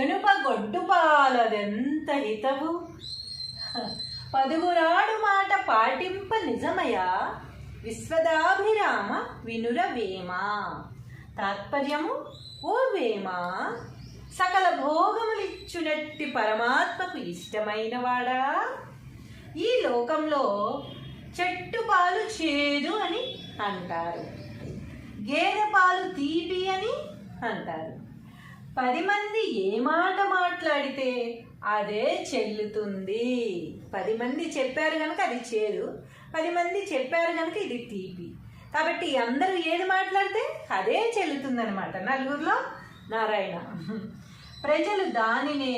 ఎనుప గొడ్డు పాలదెంత హితవు, పదుగురాడు మాట పాటింప నిజమయా, విశ్వదాభిరామ వినుర వేమ. తాత్పర్యము, ఓ వేమ, సకల భోగములిచ్చునట్టి పరమాత్మకు ఇష్టమైన వాడా, ఈ లోకంలో చెట్టు పాలు చేదు అని అంటారు, గేదె పాలు తీపి అని అంటారు. 10 మంది ఏ మాట మాట్లాడితే అదే చెల్లుతుంది. 10 మంది చెప్పారు కనుక అది చేదు, 10 మంది చెప్పారు కనుక ఇది తీపి. కాబట్టి అందరూ ఏది మాట్లాడితే అదే చెల్లుతుందనమాట. నలుగురిలో నారాయణ. ప్రజలు దానినే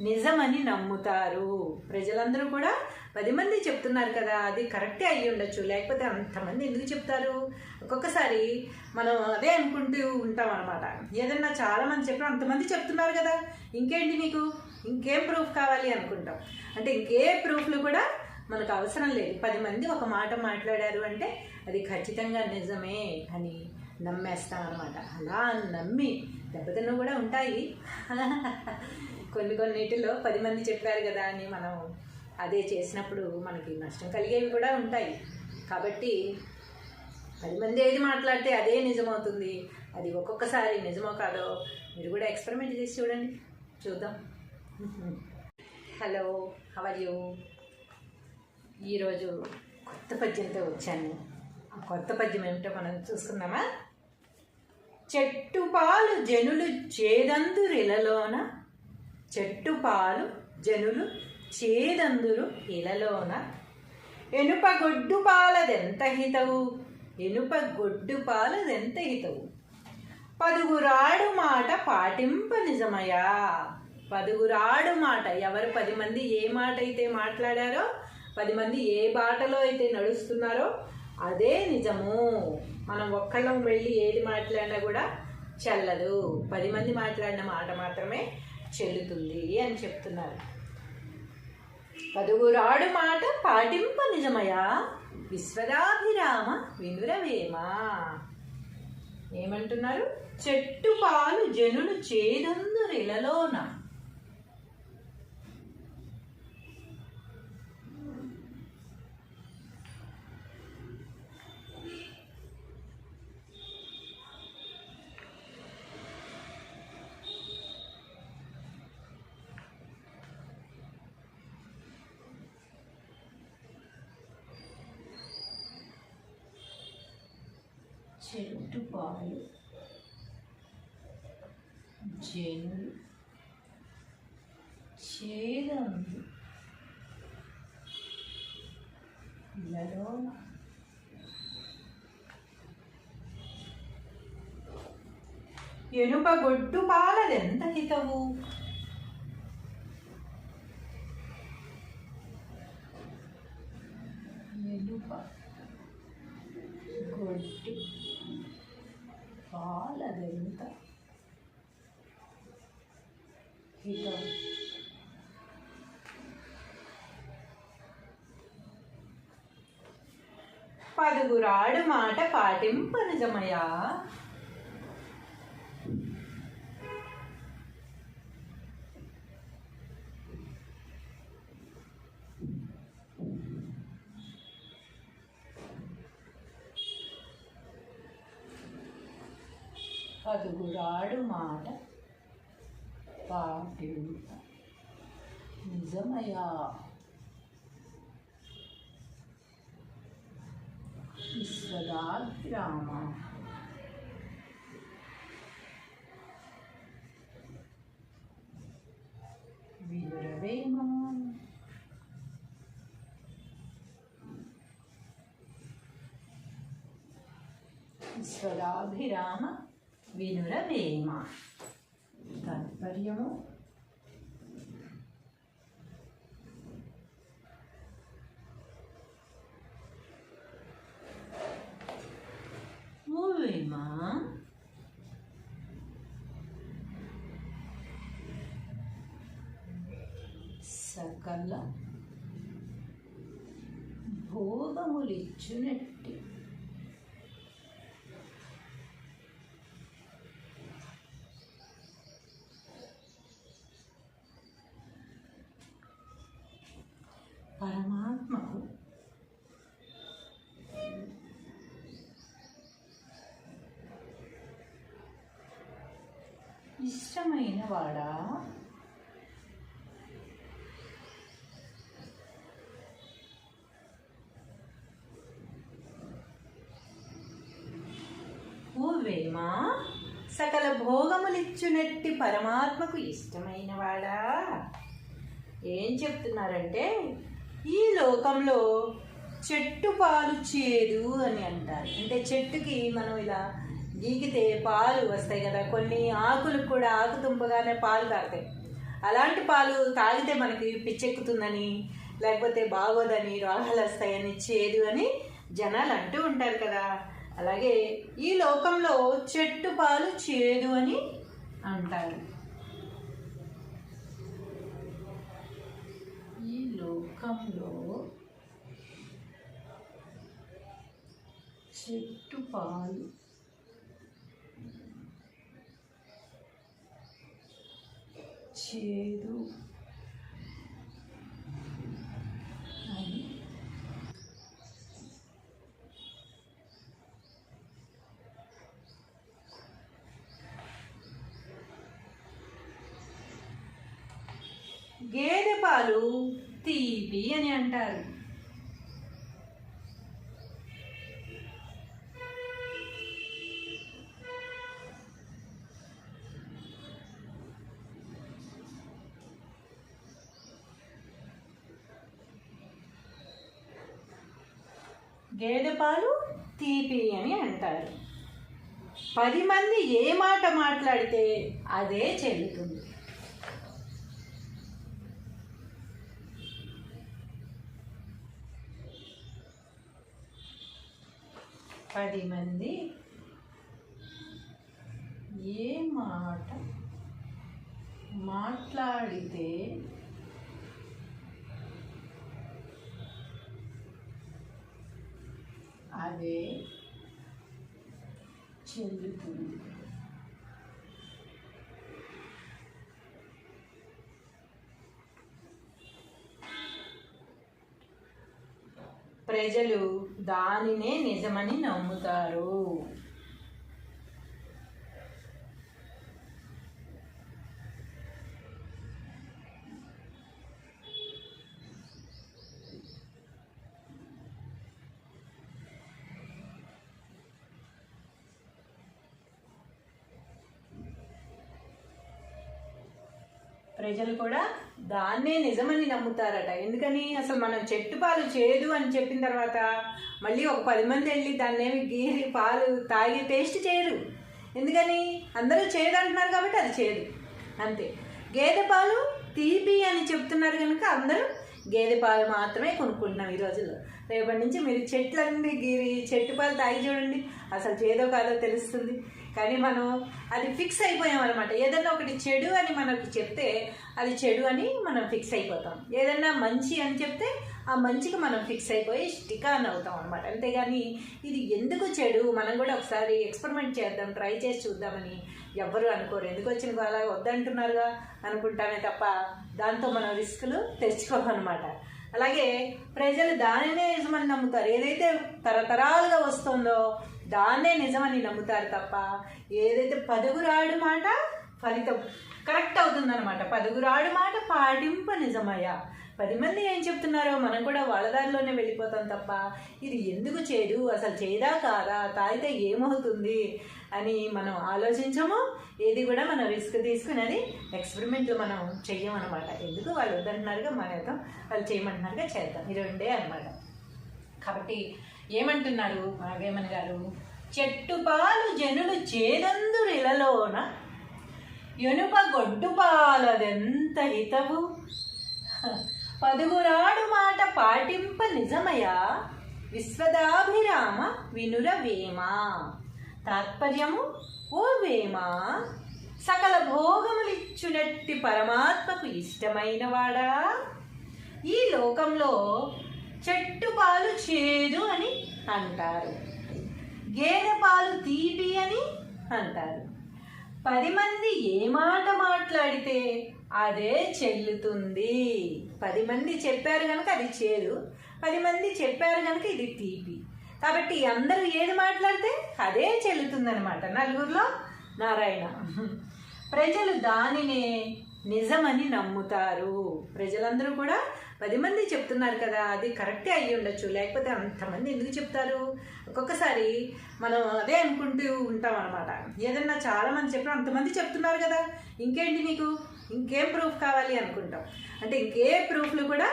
నిజమని నమ్ముతారు. ప్రజలందరూ కూడా 10 మంది చెప్తున్నారు కదా, అది కరెక్టే అయ్యి ఉండొచ్చు, లేకపోతే అంతమంది ఎందుకు చెప్తారు. ఒక్కొక్కసారి మనం అదే అనుకుంటూ ఉంటాం అనమాట. ఏదన్నా చాలామంది చెప్పిన అంతమంది చెప్తున్నారు కదా, ఇంకేంటి నీకు, ఇంకేం ప్రూఫ్ కావాలి అనుకుంటాం. అంటే ఇంకే ప్రూఫ్లు కూడా మనకు అవసరం లేదు. 10 మంది ఒక మాట మాట్లాడారు అంటే అది ఖచ్చితంగా నిజమే అని నమ్మేస్తాం అనమాట. అలా నమ్మి దెబ్బతిన్న కూడా ఉంటాయి. కొన్నిటిలో 10 మంది చెప్పారు కదా అని మనం అదే చేసినప్పుడు మనకి నష్టం కలిగేవి కూడా ఉంటాయి. కాబట్టి 10 మంది ఏది మాట్లాడితే అదే నిజమవుతుంది. అది ఒక్కొక్కసారి నిజమో కాదో మీరు కూడా ఎక్స్పెరిమెంట్ చేసి చూడండి, చూద్దాం. Hello, how are you? ఈరోజు కొత్త పద్యంతో వచ్చాను. ఆ కొత్త పద్యం ఏమిటో మనం చూసుకుందామా? చెట్టు పాలు జనులు చేదందురిలలోన, చెట్టు పాలు జనులు చేదందురు ఇలలోన, ఎనుప గొడ్డు పాలదెంత హితవు, ఎనుప గొడ్డు పాలదెంత హితవు, పదుగురాడు మాట పాటింప నిజమయా. పదుగురాడు మాట, ఎవరు 10 మంది ఏ మాట అయితే మాట్లాడారో, 10 మంది ఏ బాటలో అయితే నడుస్తున్నారో అదే నిజము. మనం ఒక్కళ్ళం వెళ్ళి ఏది మాట్లాడినా కూడా చెల్లదు, 10 మంది మాట్లాడిన మాట మాత్రమే చెల్లుతుంది అని చెప్తున్నారు. పదుగురాడు మాట పాటింప నిజమయా, విశ్వదాభిరామ వినురవేమ. ఏమంటున్నారు? చెట్టు పాలు జనులు చేదందురిలలోన, చెట్టు పాలు జనులు చేదందు ఇలలోన, ఎనుప గొడ్డు పాలదెంత హితవు, ఎనుప గొడ్డు పాలదెంత హితవు, పదుగురాడు మాట పాటింప నిజమయా. పదుగురాడు మాట పాటింప నిజమయా. విశ్వదాభిరామ వినురవేమ విశ్వదాభిరామ వినురవేమ. తాత్పర్యము ఓవేమ సకల భోగములిచ్చునట్టి పరమాత్మకు ఇష్టమైన వాడా ఓవేమ సకల భోగములిచ్చునట్టి పరమాత్మకు ఇష్టమైన వాడా. ఏం చెప్తున్నారంటే ఈ లోకంలో చెట్టు పాలు చేదు అని అంటారు. అంటే చెట్టుకి మనం ఇలా గీకితే పాలు వస్తాయి కదా, కొన్ని ఆకులకు కూడా ఆకు తుంపగానే పాలు తాగుతాయి. అలాంటి పాలు తాగితే మనకి పిచ్చెక్కుతుందని, లేకపోతే బాగోదని, రోగాలు వస్తాయని, చేదు అని జనాలు అంటూ ఉంటారు కదా. అలాగే ఈ లోకంలో చెట్టు పాలు చేదు అని అంటారు. ఈ లోకంలో చెట్టు పాలు చేదు అని గేదె పాలు తీపి అని అంటారు. గేదె పాలు తీపి అని అంటారు. 10 మంది ఏ మాట మాట్లాడితే అదే చెల్లుతుంది. పది మంది ఏ మాట మాట్లాడితే అదే చెల్లుతుంది. ప్రజలు దానినే నిజమని నమ్ముతారు. ప్రజలు కూడా దాన్నే నిజమని నమ్ముతారట. ఎందుకని? అసలు మనం చెట్టు పాలు చేదు అని చెప్పిన తర్వాత మళ్ళీ ఒక 10 మంది వెళ్ళి దాన్నేమి గీరి పాలు తాగి టేస్ట్ చేయరు. ఎందుకని? అందరూ చేదు అంటున్నారు కాబట్టి అది చేదు అంతే. గేదె పాలు తీపి అని చెప్తున్నారు కనుక అందరూ గేదె పాలు మాత్రమే కొనుక్కుంటున్నాం ఈ రోజుల్లో. రేపటి నుంచి మీరు చెట్లన్నీ గీరి చెట్టు పాలు తాగి చూడండి, అసలు చేదో కాదో తెలుస్తుంది. కానీ మనం అది ఫిక్స్ అయిపోయాం అనమాట. ఏదన్నా ఒకటి చెడు అని మనకు చెప్తే అది చెడు అని మనం ఫిక్స్ అయిపోతాం. ఏదన్నా మంచి అని చెప్తే ఆ మంచికి మనం ఫిక్స్ అయిపోయి స్టికాన్ అవుతాం అనమాట. అంతేగాని ఇది ఎందుకు చెడు, మనం కూడా ఒకసారి ఎక్స్పెరిమెంట్ చేద్దాం, ట్రై చేసి చూద్దామని ఎవ్వరూ అనుకోరు. ఎందుకు వచ్చిన అలా వద్దంటున్నారుగా అనుకుంటామే తప్ప దాంతో మనం రిస్కులు తెచ్చుకోమన్నమాట. అలాగే ప్రజలు దానినే నిజమని నమ్ముతారు. ఏదైతే తరతరాలుగా వస్తుందో దాన్నే నిజమని నమ్ముతారు తప్ప ఏదైతే పదుగురాడు మాట ఫలితం కరెక్ట్ అవుతుందన్నమాట. పదుగురాడు మాట పాటింప నిజమయ్యా. 10 మంది ఏం చెప్తున్నారో మనం కూడా వాళ్ళ దారిలోనే వెళ్ళిపోతాం తప్ప ఇది ఎందుకు చేదు, అసలు చేదా కాదా, తాగితే ఏమవుతుంది అని మనం ఆలోచించము. ఏది కూడా మనం రిస్క్ తీసుకునేది ఎక్స్పెరిమెంట్లు మనం చెయ్యమన్నమాట. ఎందుకు వాళ్ళు వద్దంటున్నారుగా మానేద్దాం, వాళ్ళు చేయమంటున్నారుగా చేద్దాం, ఈ రెండే అనమాట. కాబట్టి ఏమంటున్నారు నాగేమని గారు, చెట్టు పాలు జనులు చేదందురిలలోన ఎనుప గొడ్డు పాలదెంత హితవు, పదుగురాడు మాట పాటింప నిజమయా, విశ్వదాభిరామ వినుర వేమ. తాత్పర్యము, ఓ వేమ, సకల భోగములిచ్చునట్టి పరమాత్మకు ఇష్టమైన వాడా, ఈ లోకంలో చెట్టు పాలు చేదు అని అంటారు, గేదె పాలు తీపి అని అంటారు. 10 మంది ఏ మాట మాట్లాడితే అదే చెల్లుతుంది. 10 మంది చెప్పారు కనుక అది చేదు, 10 మంది చెప్పారు కనుక ఇది తీపి. కాబట్టి అందరూ ఏది మాట్లాడితే అదే చెల్లుతుందనమాట. నలుగురిలో నారాయణ. ప్రజలు దానినే నిజమని నమ్ముతారు. ప్రజలందరూ కూడా 10 మంది చెప్తున్నారు కదా, అది కరెక్టే అయ్యి ఉండొచ్చు, లేకపోతే అంతమంది ఎందుకు చెప్తారు? ఒక్కొక్కసారి మనం అదే అనుకుంటూ ఉంటాం అనమాట. ఏదన్నా చాలామంది చెప్పిన అంతమంది చెప్తున్నారు కదా, ఇంకేంటి మీకు, ఇంకేం ప్రూఫ్ కావాలి అనుకుంటాం. అంటే ఇంకే ప్రూఫ్లు కూడా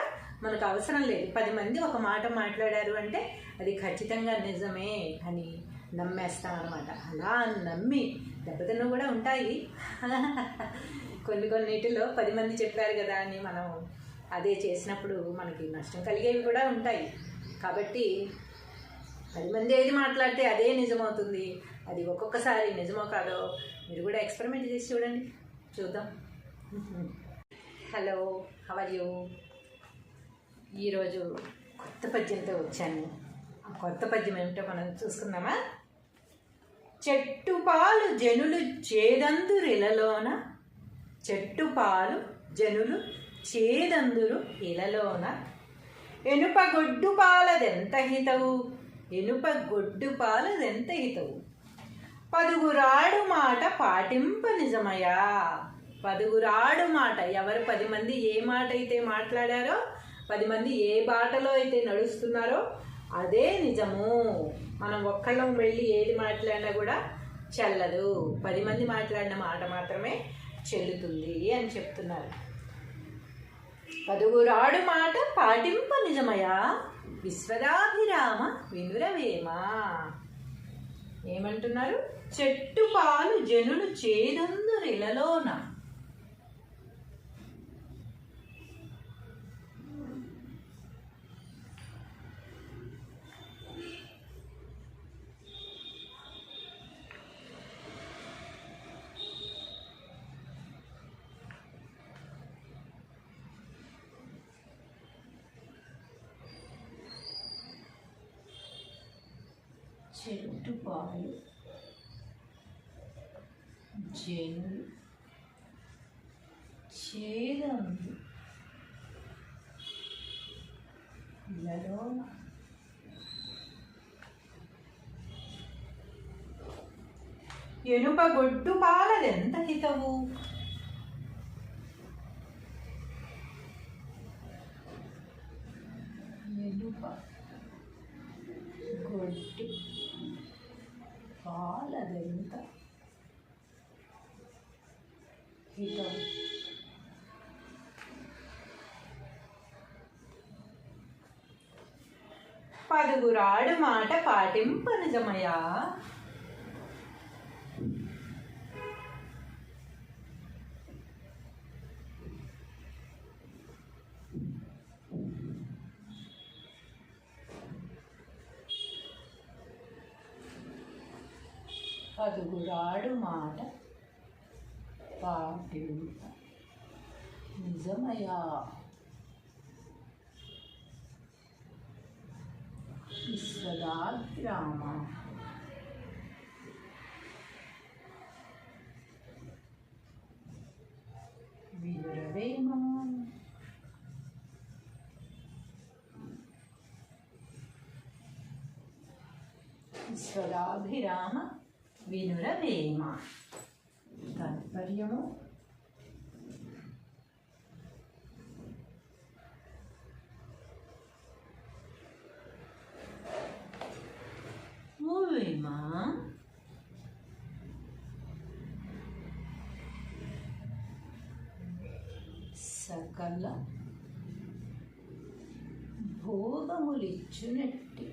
మనకు అవసరం లేదు. 10 మంది ఒక మాట మాట్లాడారు అంటే అది ఖచ్చితంగా నిజమే అని నమ్మేస్తాం అనమాట. అలా నమ్మి దెబ్బతిన్న కూడా ఉంటాయి. కొన్నిటిలో 10 మంది చెప్పారు కదా అని మనం అదే చేసినప్పుడు మనకి నష్టం కలిగేవి కూడా ఉంటాయి. కాబట్టి 10 మంది ఏది మాట్లాడితే అదే నిజమవుతుంది. అది ఒక్కొక్కసారి నిజమో కాదో మీరు కూడా ఎక్స్పెరిమెంట్ చేసి చూడండి, చూద్దాం. Hello, how are you? ఈరోజు కొత్త పద్యంతో వచ్చాను. ఆ కొత్త పద్యం ఏమిటో మనం చూసుకుందామా? చెట్టు పాలు జనులు చేదందురిలలోన, చెట్టు పాలు జనులు చేదందురు ఇలలోన, ఎనుప గొడ్డు పాలదెంత హితవు, ఎనుప గొడ్డు పాలదెంత హితవు, పదుగురాడు మాట పాటింప నిజమయా. పదుగురాడు మాట, ఎవరు 10 మంది ఏ మాట అయితే మాట్లాడారో, 10 మంది ఏ బాటలో అయితే నడుస్తున్నారో అదే నిజము. మనం ఒక్కళ్ళం వెళ్ళి ఏది మాట్లాడినా కూడా చెల్లదు, 10 మంది మాట్లాడిన మాట మాత్రమే చెల్లుతుంది అని చెప్తున్నారు. పదుగురాడు మాట పాటింప నిజమయా, విశ్వదాభిరామ వినురవేమ. ఏమంటున్నారు? చెట్టు పాలు జనులు చేదందురిలలోన, చెట్టు పాలు జనులు చేదందు ఇలలోన, ఎనుప గొడ్డు పాలదెంత హితవు, ఎనుప గొడ్డు పాలదెంత హితవు, పదుగురాడు మాట పాటింప నిజమయా. పదుగురాడు మాట పాటింప నిజమయా, విశ్వదాభిరామ వినురవేమ. విశ్వదాభిరామ వినురవేమ. తాత్పర్యము, సకల భోగములిచ్చునట్టి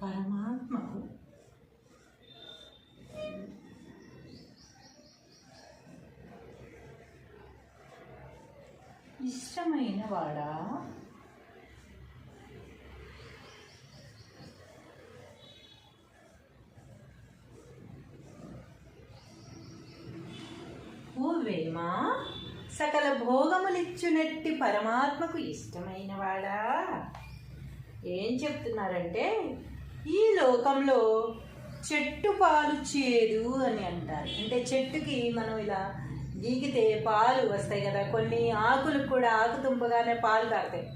పరమాత్మకు ఇష్టమైన వాడా ఓ వేమా సకల భోగములిచ్చునట్టి పరమాత్మకు ఇష్టమైన వాడా. ఏం చెప్తున్నారంటే ఈ లోకంలో చెట్టు పాలు చేదు అని అంటారు. అంటే చెట్టుకి మనం ఇలా గీకితే పాలు వస్తాయి కదా, కొన్ని ఆకులకు కూడా ఆకు తుంపగానే పాలు కారుతాయి.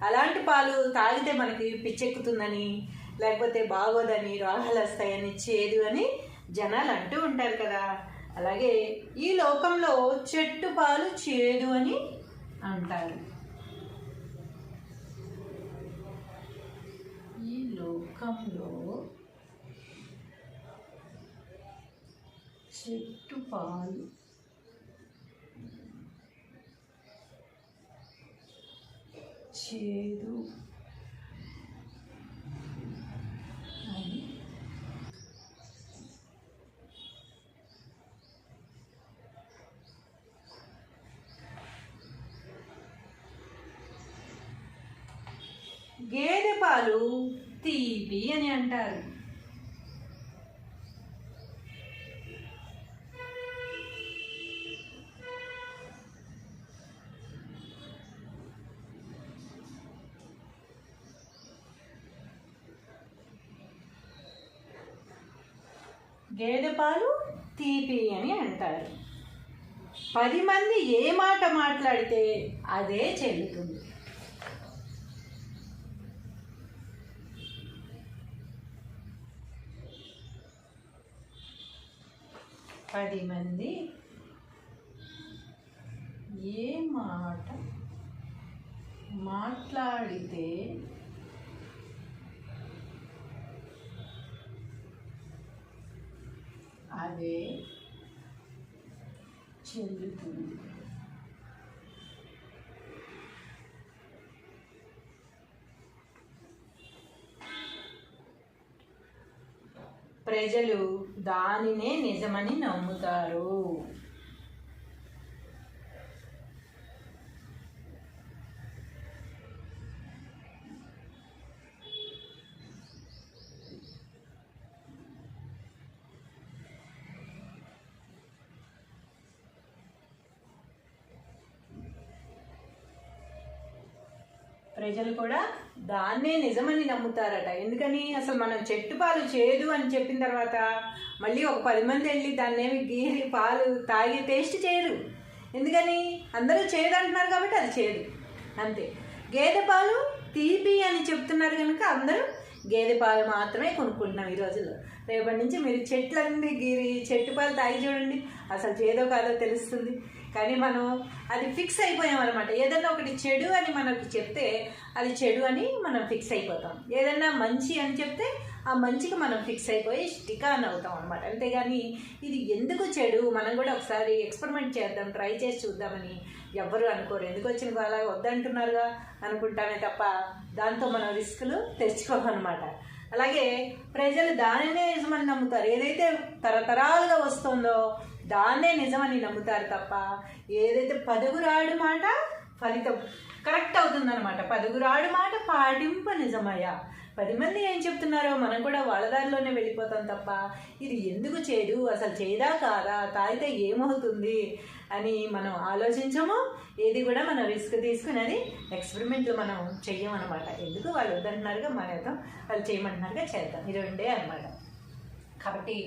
అలాంటి పాలు తాగితే మనకి పిచ్చెక్కుతుందని, లేకపోతే బాగోదని, రోగాలు వస్తాయని, చేదు అని జనాలు అంటూ ఉంటారు కదా. అలాగే ఈ లోకంలో చెట్టు పాలు చేదు అని అంటారు. ఈ లోకంలో చెట్టు పాలు చేదు అని గేదె పాలు తీపి అని అంటారు. గేదె పాలు తీపి అని అంటారు. 10 మంది ఏ మాట మాట్లాడితే అదే చెల్లుతుంది. 10 మంది ఏ మాట మాట్లాడితే అదే చెల్లుతుంది. ప్రజలు దానినే నిజమని నమ్ముతారు. ప్రజలు కూడా దాన్నే నిజమని నమ్ముతారట. ఎందుకని? అసలు మనం చెట్టు పాలు చేదు అని చెప్పిన తర్వాత మళ్ళీ ఒక 10 మంది వెళ్ళి దాన్నేమి గీరి పాలు తాగి టేస్ట్ చేయరు. ఎందుకని? అందరూ చేదు అంటున్నారు కాబట్టి అది చేదు అంతే. గేదె పాలు తీపి అని చెప్తున్నారు కనుక అందరూ గేదె పాలు మాత్రమే కొనుక్కుంటున్నాం ఈ రోజుల్లో. రేపటి నుంచి మీరు చెట్లన్నీ గీరి చెట్టు పాలు తాగి చూడండి, అసలు చేదో కాదో తెలుస్తుంది. కానీ మనం అది ఫిక్స్ అయిపోయాం అనమాట. ఏదన్నా ఒకటి చెడు అని మనకు చెప్తే అది చెడు అని మనం ఫిక్స్ అయిపోతాం. ఏదన్నా మంచి అని చెప్తే ఆ మంచికి మనం ఫిక్స్ అయిపోయి స్టిక్ ఆన్ అవుతాం అనమాట. అంతేగాని ఇది ఎందుకు చెడు, మనం కూడా ఒకసారి ఎక్స్పెరిమెంట్ చేద్దాం, ట్రై చేసి చూద్దామని ఎవ్వరు అనుకోరు. ఎందుకు వచ్చిన వాళ్ళ వద్దంటున్నారుగా అనుకుంటామే తప్ప దాంతో మనం రిస్కులు తెచ్చుకోమన్నమాట. అలాగే ప్రజలు దానినే నిజమని నమ్ముతారు. ఏదైతే తరతరాలుగా వస్తుందో దాన్నే నిజమని నమ్ముతారు తప్ప ఏదైతే 10గురాడు మాట ఫలితం కరెక్ట్ అవుతుందన్నమాట. 10గురాడు మాట పాటింప నిజమయ్యా. 10 మంది ఏం చెప్తున్నారో మనం కూడా వాళ్ళ దారిలోనే వెళ్ళిపోతాం తప్ప ఇది ఎందుకు చేదు, అసలు చేదా కాదా, తాగితే ఏమవుతుంది అని మనం ఆలోచించము. ఏది కూడా మనం రిస్క్ తీసుకుని అది ఎక్స్పెరిమెంట్లు మనం చెయ్యమన్నమాట. ఎందుకు వాళ్ళు వద్దంటున్నారుగా మానేద్దాం, వాళ్ళు చేయమంటున్నారుగా చేద్దాం, ఇది ఉండే అనమాట. కాబట్టి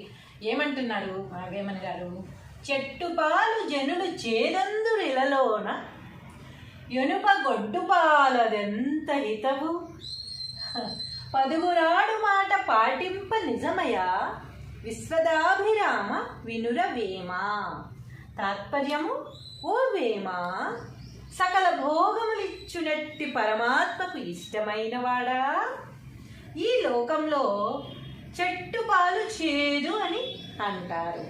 ఏమంటున్నారు వేమన్ గారు? చెట్టు పాలు జనులు చేదందురిలలోన ఎనుప గొడ్డు పాలదెంత హితవు, 10గురాడు మాట పాటింప నిజమయా, విశ్వదాభిరామ వినుర వేమ. తాత్పర్యము: ఓ వేమ, సకల భోగములిచ్చునట్టి పరమాత్మకు ఇష్టమైన వాడా, ఈ లోకంలో చెట్టు పాలు చేదు అని అంటారు,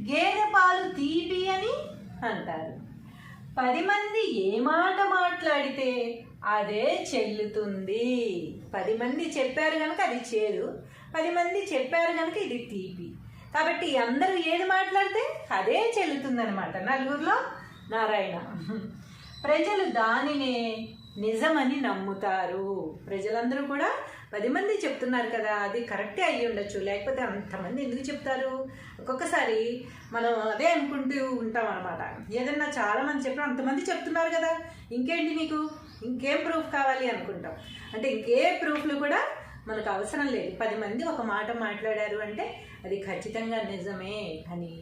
గేదె పాలు తీపి అని అంటారు. 10 మంది ఏ మాట మాట్లాడితే అదే చెల్లుతుంది. 10 మంది చెప్పారు కనుక అది చేదు, 10 మంది చెప్పారు కనుక ఇది తీపి. కాబట్టి అందరూ ఏది మాట్లాడితే అదే చెల్లుతుందనమాట. నలుగురిలో నారాయణ. ప్రజలు దానినే నిజమని నమ్ముతారు. ప్రజలందరూ కూడా 10 మంది చెప్తున్నారు కదా, అది కరెక్టే అయ్యి ఉండొచ్చు, లేకపోతే అంతమంది ఎందుకు చెప్తారు? ఒక్కొక్కసారి మనం అదే అనుకుంటూ ఉంటాం అనమాట. ఏదన్నా చాలామంది చెప్పిన అంతమంది చెప్తున్నారు కదా, ఇంకేంటి మీకు, ఇంకేం ప్రూఫ్ కావాలి అనుకుంటాం. అంటే ఇంకే ప్రూఫ్లు కూడా మనకు అవసరం లేదు. 10 మంది ఒక మాట మాట్లాడారు అంటే అది ఖచ్చితంగా నిజమే అని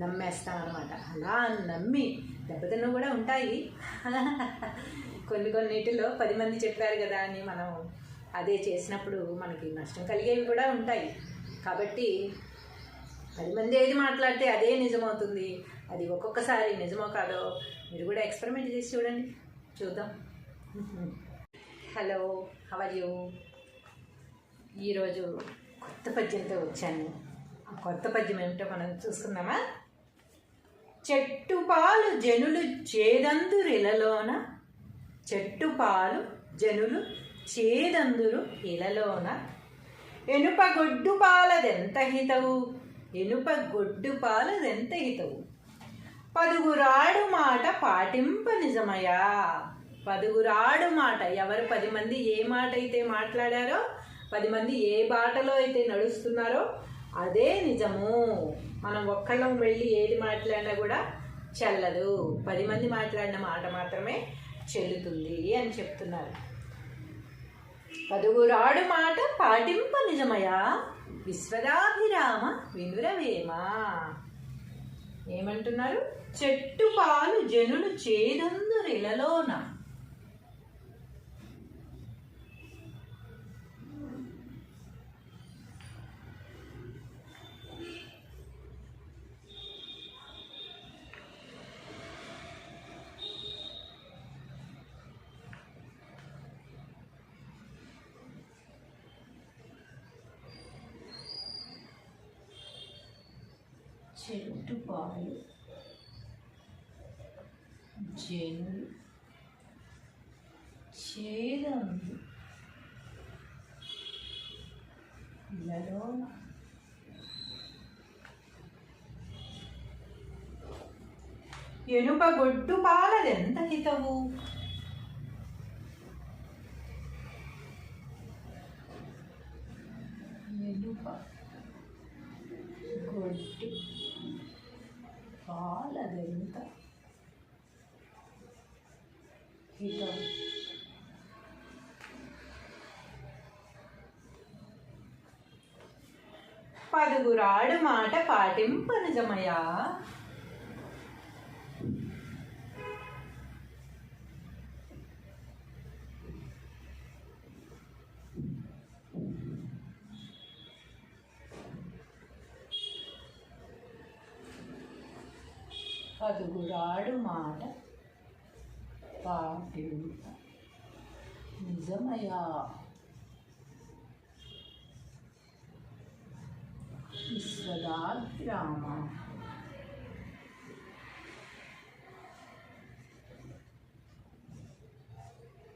నమ్మేస్తాం అనమాట. అలా నమ్మి దెబ్బతిన్న కూడా ఉంటాయి. కొన్నిటిలో 10 మంది చెప్పారు కదా అని మనం అదే చేసినప్పుడు మనకి నష్టం కలిగేవి కూడా ఉంటాయి. కాబట్టి 10 మంది ఏది మాట్లాడితే అదే నిజమవుతుంది. అది ఒక్కొక్కసారి నిజమో కాదో మీరు కూడా ఎక్స్పెరిమెంట్ చేసి చూడండి, చూద్దాం. Hello, how are you? ఈరోజు కొత్త పద్యంతో వచ్చాను. ఆ కొత్త పద్యం ఏమిటో మనం చూసుకుందామా? చెట్టు పాలు జనులు చేదందురిలలోన, చెట్టు పాలు జనులు చేదందురు ఇలలోన, ఎనుపగొడ్డు పాలదెంత హితవు, ఎనుపగొడ్డు పాలదెంత హితవు, పదుగురాడు మాట పాటింప నిజమయా. పదుగురాడు మాట, ఎవరు 10 మంది ఏ మాట అయితే మాట్లాడారో, 10 మంది ఏ బాటలో అయితే నడుస్తున్నారో అదే నిజము. మనం ఒక్కళ్ళం వెళ్ళి ఏది మాట్లాడినా కూడా చెల్లదు, 10 మంది మాట్లాడిన మాట మాత్రమే చెల్లుతుంది అని చెప్తున్నారు. పదుగురాడు మాట పాటింప నిజమయా, విశ్వదాభిరామ వినురవేమ. ఏమంటున్నారు? చెట్టు పాలు జనులు చేదందురిలలోన, చెట్టు పాలు జనులు చేదందు ఇలలోన, ఎనుపగొడ్డు పాలదెంత హితవు, ఎనుప గొడ్డు పాలదెంత హితవు. పదుగురాడు మాట పాటింప నిజమయా. పదుగురాడు మాట పాటింప నిజమయా. విశ్వదాభిరామ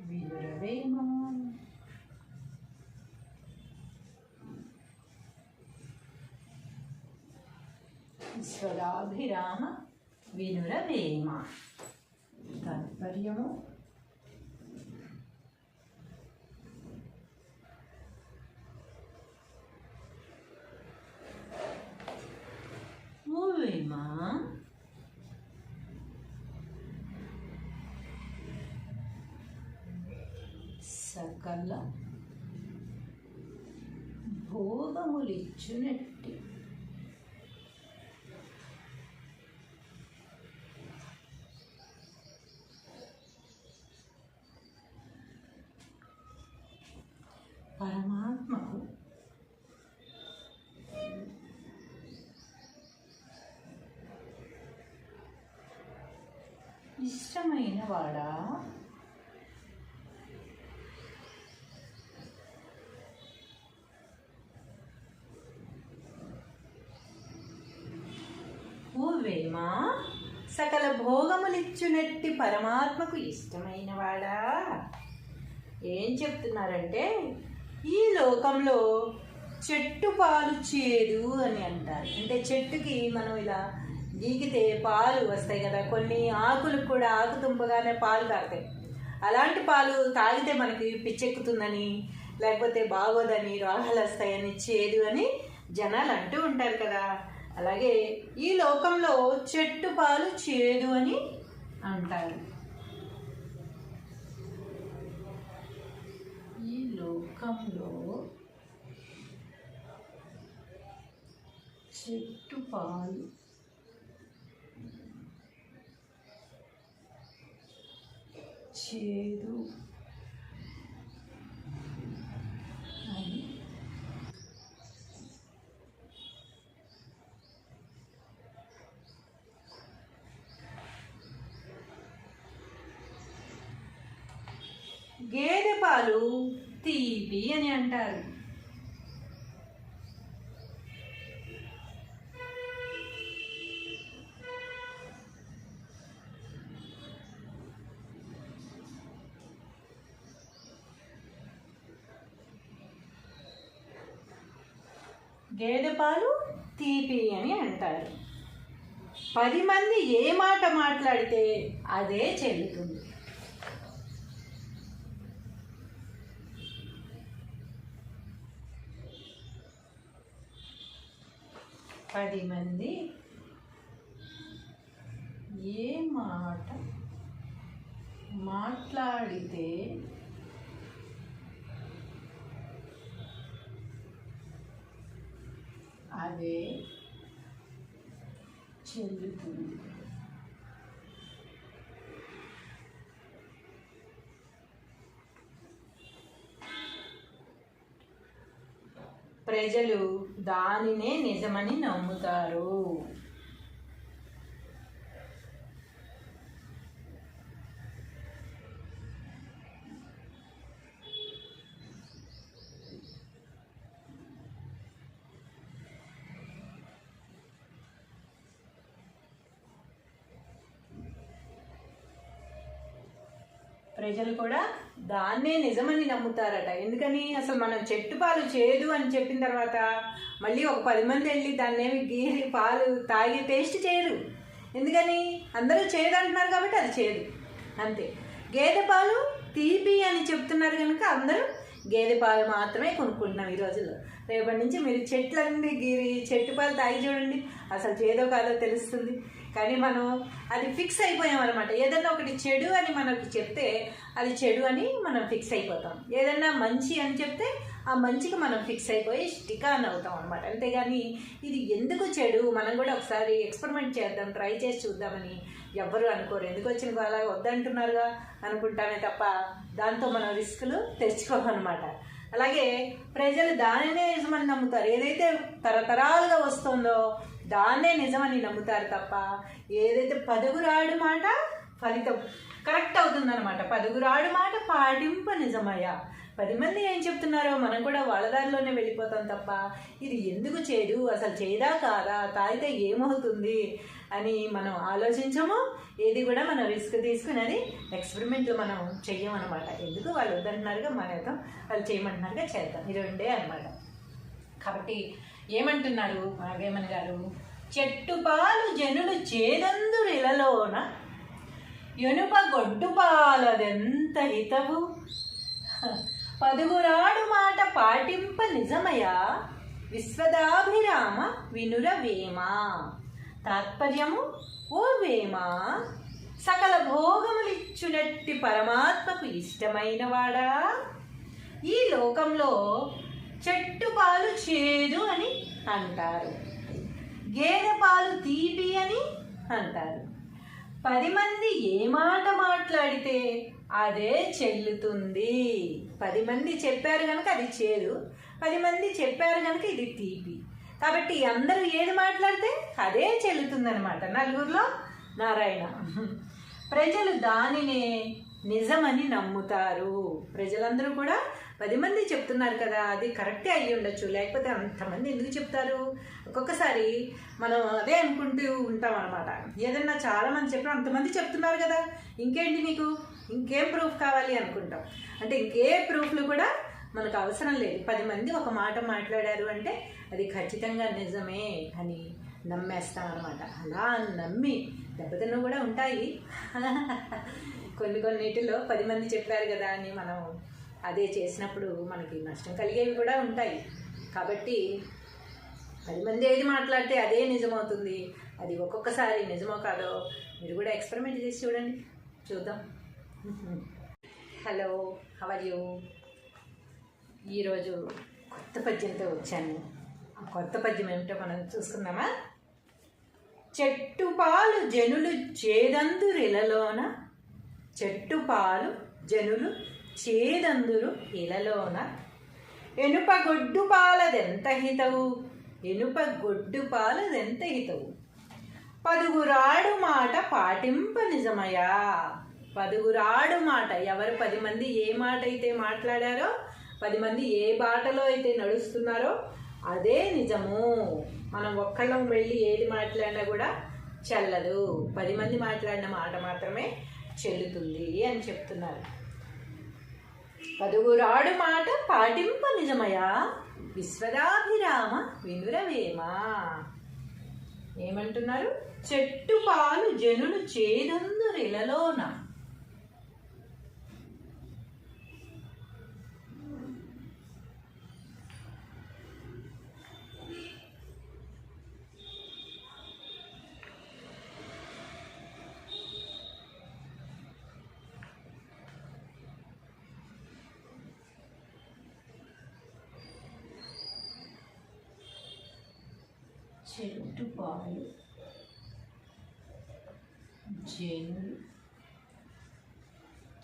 వినురవేమ. విశ్వదాభిరామ వినురవేమ. తాత్పర్యము: ఓవేమ సకల భోగములిచ్చునట్టి పరమాత్మకు ఇష్టమైన వాడా, భోగములిచ్చునట్టి పరమాత్మకు ఇష్టమైన వాడా. ఏం చెప్తున్నారంటే ఈ లోకంలో చెట్టు పాలు చేదు అని అంటారు. అంటే చెట్టుకి మనం ఇలా గీకితే పాలు వస్తాయి కదా, కొన్ని ఆకులకు కూడా ఆకు తుంపగానే పాలు తాగుతాయి. అలాంటి పాలు తాగితే మనకి పిచ్చెక్కుతుందని, లేకపోతే బాగోదని, రోగాలు వస్తాయని, చేదు అని జనాలు అంటూ ఉంటారు కదా. అలాగే ఈ లోకంలో చెట్టు పాలు చేదు అని అంటారు. ఈ లోకంలో చెట్టు పాలు చేదు అని గేదె పాలు తీపి అని అంటారు. గేదె పాలు తీపి అని అంటారు. 10 మంది ఏ మాట మాట్లాడితే అదే చెల్లుతుంది. పది మంది ఏ మాట మాట్లాడితే అదే చెల్లుతుంది. ప్రజలు దానినే నిజమని నమ్ముతారు. ప్రజలు కూడా దాన్నే నిజమని నమ్ముతారట. ఎందుకని? అసలు మనం చెట్టు పాలు చేదు అని చెప్పిన తర్వాత మళ్ళీ ఒక 10 మంది వెళ్ళి దాన్నేమి గీరి పాలు తాగి టేస్ట్ చేయరు. ఎందుకని? అందరూ చేదు అంటున్నారు కాబట్టి అది చేదు అంతే. గేదె పాలు తీపి అని చెప్తున్నారు కనుక అందరూ గేదె పాలు మాత్రమే కొనుక్కుంటున్నాం ఈ రోజుల్లో. రేపటి నుంచి మీరు చెట్లన్నీ గీరి చెట్టు పాలు తాగి చూడండి, అసలు చేదో కాదో తెలుస్తుంది. కానీ మనం అది ఫిక్స్ అయిపోయాం అనమాట. ఏదన్నా ఒకటి చెడు అని మనకు చెప్తే అది చెడు అని మనం ఫిక్స్ అయిపోతాం. ఏదన్నా మంచి అని చెప్తే ఆ మంచికి మనం ఫిక్స్ అయిపోయి స్టికాన్ అవుతాం అనమాట. అంతేగాని ఇది ఎందుకు చెడు, మనం కూడా ఒకసారి ఎక్స్పెరిమెంట్ చేద్దాం, ట్రై చేసి చూద్దామని ఎవ్వరూ అనుకోరు. ఎందుకు వచ్చిన అలా వద్దంటున్నారుగా అనుకుంటామే తప్ప దాంతో మనం రిస్కులు తెచ్చుకోమన్నమాట. అలాగే ప్రజలు దానినే నిజమని నమ్ముతారు. ఏదైతే తరతరాలుగా వస్తుందో దాన్నే నిజమని నమ్ముతారు తప్ప ఏదైతే 10గురాడు మాట ఫలితం కరెక్ట్ అవుతుందన్నమాట. 10గురాడు మాట పాటింప నిజమయ్యా. 10 మంది ఏం చెప్తున్నారో మనం కూడా వాళ్ళ దారిలోనే వెళ్ళిపోతాం తప్ప ఇది ఎందుకు చేదు, అసలు చేదా కాదా, తాగితే ఏమవుతుంది అని మనం ఆలోచించము. ఏది కూడా మనం రిస్క్ తీసుకునేది ఎక్స్పెరిమెంట్లు మనం చెయ్యమన్నమాట. ఎందుకు వాళ్ళు వద్దంటున్నారుగా మనం వాళ్ళు చేయమంటున్నారుగా చేద్దాం, ఇది రెండే అనమాట. కాబట్టి ఏమంటున్నారు నాగేమన్ గారు? చెట్టు పాలు జనులు చేదందురిలలోన ఎనుప గొడ్డు పాలు అదెంత హితవు, 10గురాడు మాట పాటింప నిజమయా, విశ్వదాభిరామ వినుర వేమ. తాత్పర్యము: ఓ వేమ, సకల భోగములిచ్చునట్టి పరమాత్మకు ఇష్టమైన వాడా, ఈ లోకంలో చెట్టు పాలు చేదు అని అంటారు, గేదె పాలు తీపి అని అంటారు. 10 మంది ఏ మాట మాట్లాడితే అదే చెల్లుతుంది. 10 మంది చెప్పారు కనుక అది చేదు, 10 మంది చెప్పారు కనుక ఇది తీపి. కాబట్టి అందరూ ఏది మాట్లాడితే అదే చెల్లుతుందనమాట. నలుగురిలో నారాయణ. ప్రజలు దానినే నిజమని నమ్ముతారు. ప్రజలందరూ కూడా 10 మంది చెప్తున్నారు కదా, అది కరెక్టే అయ్యి ఉండొచ్చు, లేకపోతే అంతమంది ఎందుకు చెప్తారు? ఒక్కొక్కసారి మనం అదే అనుకుంటూ ఉంటాం అనమాట. ఏదన్నా చాలామంది చెప్పినా అంతమంది చెప్తున్నారు కదా, ఇంకేంటి మీకు, ఇంకేం ప్రూఫ్ కావాలి అనుకుంటాం. అంటే ఇంకే ప్రూఫ్లు కూడా మనకు అవసరం లేదు. 10 మంది ఒక మాట మాట్లాడారు అంటే అది ఖచ్చితంగా నిజమే అని నమ్మేస్తాం అనమాట. అలా నమ్మి దెబ్బతిన్న కూడా ఉంటాయి. కొన్నిటిలో 10 మంది చెప్పారు కదా అని మనం అదే చేసినప్పుడు మనకి నష్టం కలిగేవి కూడా ఉంటాయి. కాబట్టి 10 మంది ఏది మాట్లాడితే అదే నిజమవుతుంది. అది ఒక్కొక్కసారి నిజమో కాదో మీరు కూడా ఎక్స్పెరిమెంట్ చేసి చూడండి, చూద్దాం. Hello, how are you? ఈరోజు కొత్త పద్యంతో వచ్చాను. ఆ కొత్త పద్యం ఏమిటో మనం చూసుకుందామా? చెట్టు పాలు జనులు చేదందురిలలోన, చెట్టు పాలు జనులు చేదందురు ఇలలోన, ఎనుప గొడ్డు పాలదెంత హితవు, ఎనుప గొడ్డు పాలదెంత హితవు, పదుగురాడు మాట పాటింప నిజమయా. పదుగురాడు మాట, ఎవరు 10 మంది ఏ మాట అయితే మాట్లాడారో, 10 మంది ఏ బాటలో అయితే నడుస్తున్నారో అదే నిజము. మనం ఒక్కళ్ళం వెళ్ళి ఏది మాట్లాడినా కూడా చెల్లదు, 10 మంది మాట్లాడిన మాట మాత్రమే చెల్లుతుంది అని చెప్తున్నారు. పదుగురాడు మాట పాటింప నిజమయా, విశ్వదాభిరామ వినురవేమ. ఏమంటున్నారు? చెట్టు పాలు జనులు చేదందురిలలోన. చెట్టు పాలు జనులు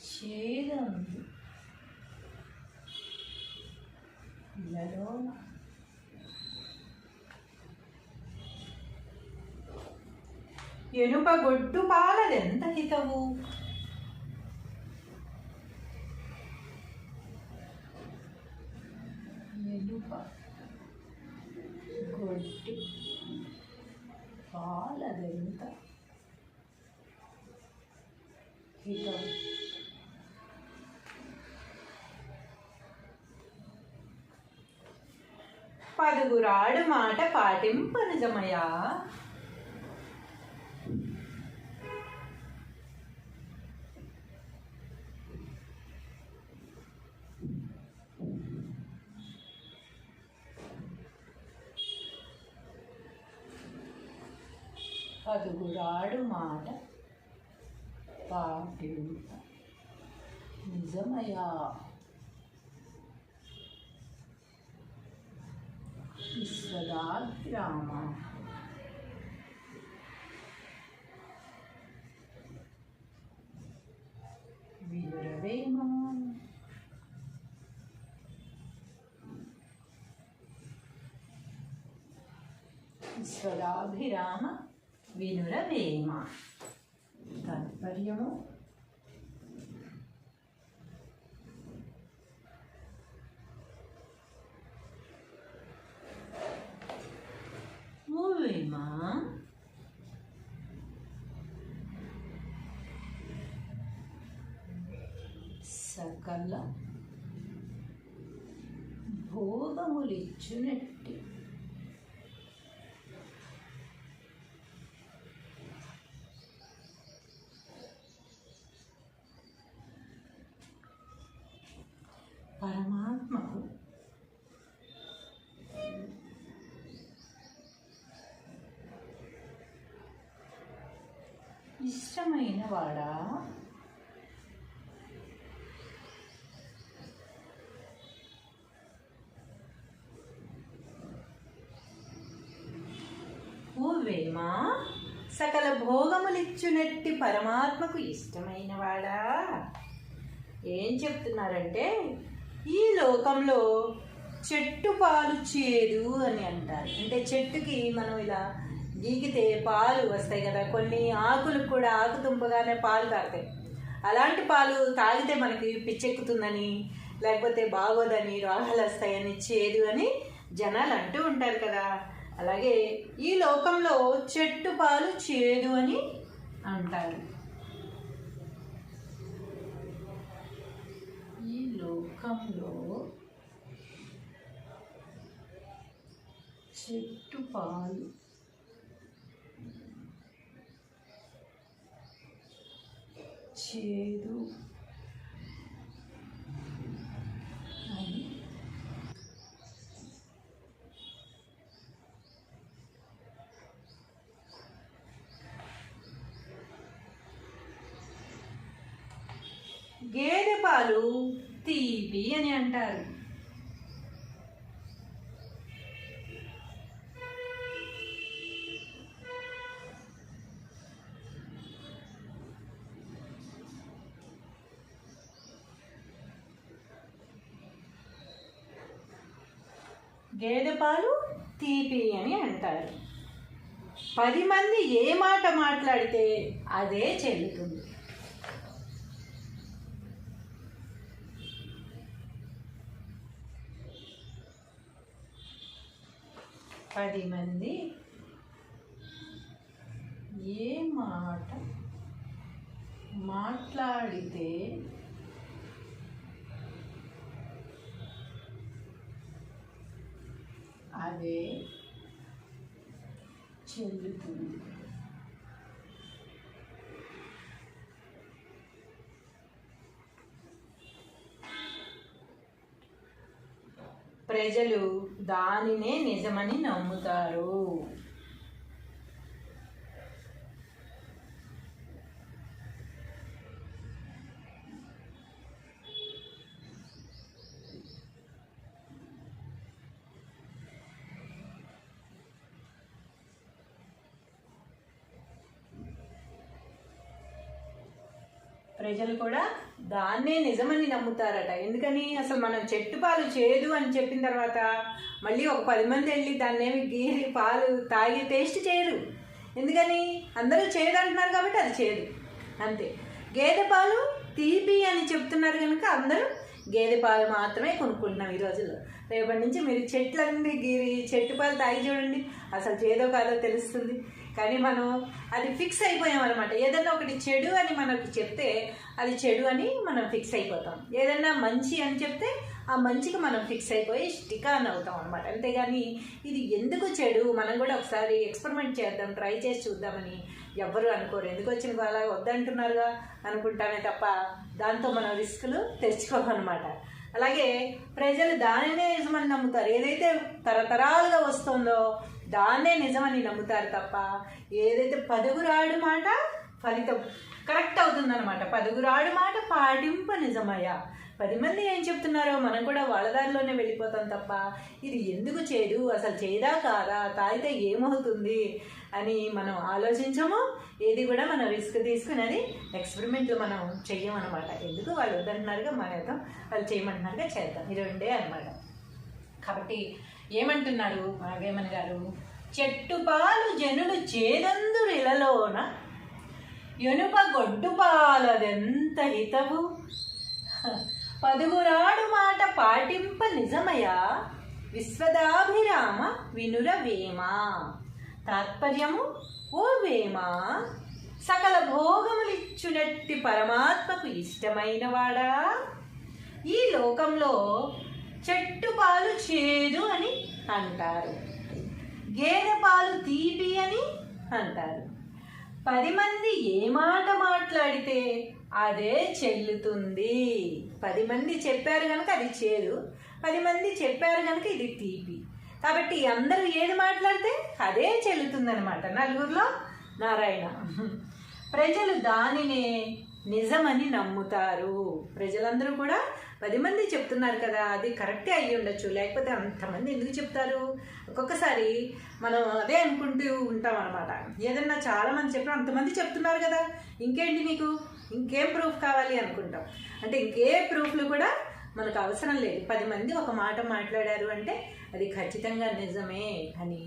చేదందు ఇలలోన, ఎనుప గొడ్డు పాలదెంత హితవు, ఎనుప గొడ్డు పాలదెంత హితవు. పదుగురాడు మాట పాటింప నిజమయా. పదుగురాడు మాట పాటింప నిజమయా. విశ్వదాభిరామ వినురవేమ. విశ్వదాభిరామ వినురవేమ. తాత్పర్యము: ఓవేమ సకల భోగములిచ్చునట్టి పరమాత్మకు ఇష్టమైన వాడా, ఓవేమ సకల భోగములిచ్చునట్టి పరమాత్మకు ఇష్టమైన వాడా. ఏం చెప్తున్నారంటే, ఈ లోకంలో చెట్టు పాలు చేదు అని అంటారు. అంటే చెట్టుకి మనం ఇలా గీకితే పాలు వస్తాయి కదా, కొన్ని ఆకులకు కూడా ఆకు తుంపగానే పాలు తాగుతాయి. అలాంటి పాలు తాగితే మనకి పిచ్చెక్కుతుందని, లేకపోతే బాగోదని, రోగాలు వస్తాయని, చేదు అని జనాలు అంటూ ఉంటారు కదా. అలాగే ఈ లోకంలో చెట్టు పాలు చేదు అని అంటారు. ఈ లోకంలో చెట్టు పాలు చేదు అని గేదె పాలు తీపి అని అంటారు. గేదె పాలు తీపి అని అంటారు. 10 మంది ఏ మాట మాట్లాడితే అదే చెల్లుతుంది. 10 మంది ఏ మాట మాట్లాడితే అదే చెల్లుతుంది. ప్రజలు దానినే నిజమని నమ్ముతారు. ప్రజలు కూడా దాన్నే నిజమని నమ్ముతారట. ఎందుకని? అసలు మనం చెట్టు పాలు చేదు అని చెప్పిన తర్వాత మళ్ళీ ఒక 10 మంది వెళ్ళి దాన్నేమి గీరి పాలు తాగి టేస్ట్ చేయరు. ఎందుకని? అందరూ చేదు అంటున్నారు కాబట్టి అది చేదు అంతే. గేదె పాలు తీపి అని చెప్తున్నారు కనుక అందరూ గేదె పాలు మాత్రమే కొనుక్కుంటున్నాం ఈ రోజుల్లో. రేపటి నుంచి మీరు చెట్లన్నీ గీరి చెట్టు పాలు తాగి చూడండి, అసలు చేదో కాదో తెలుస్తుంది. కానీ మనం అది ఫిక్స్ అయిపోయాం అనమాట. ఏదన్నా ఒకటి చెడు అని మనకు చెప్తే అది చెడు అని మనం ఫిక్స్ అయిపోతాం. ఏదన్నా మంచి అని చెప్తే ఆ మంచికి మనం ఫిక్స్ అయిపోయి స్టిక్ ఆన్ అవుతాం అనమాట. అంతేగాని ఇది ఎందుకు చెడు, మనం కూడా ఒకసారి ఎక్స్పెరిమెంట్ చేద్దాం, ట్రై చేసి చూద్దామని ఎవ్వరు అనుకోరు. ఎందుకు వచ్చిన వాళ్ళ వద్దంటున్నారుగా అనుకుంటామే తప్ప దాంతో మనం రిస్కులు తెచ్చుకోమన్నమాట. అలాగే ప్రజలు దానినే నిజమని నమ్ముతారు. ఏదైతే తరతరాలుగా వస్తుందో దాన్నే నిజమని నమ్ముతారు తప్ప ఏదైతే 10గురాడు మాట ఫలితం కరెక్ట్ అవుతుందన్నమాట. 10గురాడు మాట పాటింప నిజమయ్యా. 10 మంది ఏం చెప్తున్నారో మనం కూడా వాళ్ళ దారిలోనే వెళ్ళిపోతాం తప్ప ఇది ఎందుకు చేదు, అసలు చేదా కాదా, తాగితే ఏమవుతుంది అని మనం ఆలోచించము. ఏది కూడా మనం రిస్క్ తీసుకుని ఎక్స్పెరిమెంట్లు మనం చెయ్యమన్నమాట. ఎందుకు వాళ్ళు వద్దంటున్నారుగా మానేద్దాం, వాళ్ళు చేయమంటున్నారుగా చేద్దాం, ఇది రెండే అనమాట. కాబట్టి ఏమంటున్నారు వేమన గారు? చెట్టు పాలు జనులు చేదందురు ఇలలోన ఎనుప గొడ్డు పాలదెంత హితవు 10గురాడు మాట పాటింప నిజమయా విశ్వదాభిరామ వినుర వేమ. తాత్పర్యము: ఓ వేమ, సకల భోగములిచ్చునట్టి పరమాత్మకు ఇష్టమైన వాడా, ఈ లోకంలో చెట్టు పాలు చేదు అని అంటారు, గేదె పాలు తీపి అని అంటారు. 10 మంది ఏ మాట మాట్లాడితే అదే చెల్లుతుంది. 10 మంది చెప్పారు కనుక అది చేదు, 10 మంది చెప్పారు కనుక ఇది తీపి. కాబట్టి అందరూ ఏది మాట్లాడితే అదే చెల్లుతుందనమాట. నలుగురిలో నారాయణ. ప్రజలు దానినే నిజమని నమ్ముతారు. ప్రజలందరూ కూడా 10 మంది చెప్తున్నారు కదా, అది కరెక్టే అయ్యి ఉండొచ్చు, లేకపోతే అంతమంది ఎందుకు చెప్తారు? ఒక్కొక్కసారి మనం అదే అనుకుంటూ ఉంటాం అనమాట. ఏదన్నా చాలామంది చెప్పిన అంతమంది చెప్తున్నారు కదా, ఇంకేంటి మీకు, ఇంకేం ప్రూఫ్ కావాలి అనుకుంటాం. అంటే ఇంకే ప్రూఫ్లు కూడా మనకు అవసరం లేదు. 10 మంది ఒక మాట మాట్లాడారు అంటే అది ఖచ్చితంగా నిజమే అని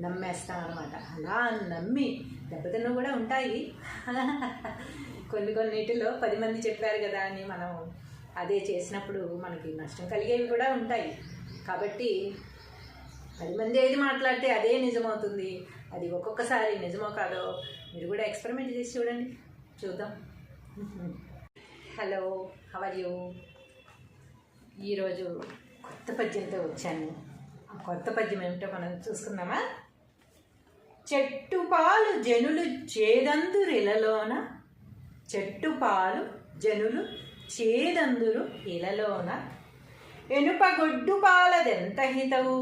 నమ్మేస్తాం అనమాట. అలా నమ్మి దెబ్బతిన్న కూడా ఉంటాయి. కొన్నిటిలో 10 మంది చెప్పారు కదా అని మనం అదే చేసినప్పుడు మనకి నష్టం కలిగేవి కూడా ఉంటాయి. కాబట్టి 10 మంది ఏది మాట్లాడితే అదే నిజమవుతుంది. అది ఒక్కొక్కసారి నిజమో కాదో మీరు కూడా ఎక్స్పెరిమెంట్ చేసి చూడండి, చూద్దాం. Hello, how are you? ఈరోజు కొత్త పద్యంతో వచ్చాను. ఆ కొత్త పద్యం ఏమిటో మనం చూసుకుందామా? చెట్టు పాలు జనులు చేదందురిలలోన, చెట్టు పాలు జనులు చేదందురు ఇలలోన, ఎనుప గొడ్డు పాలదెంత హితవు,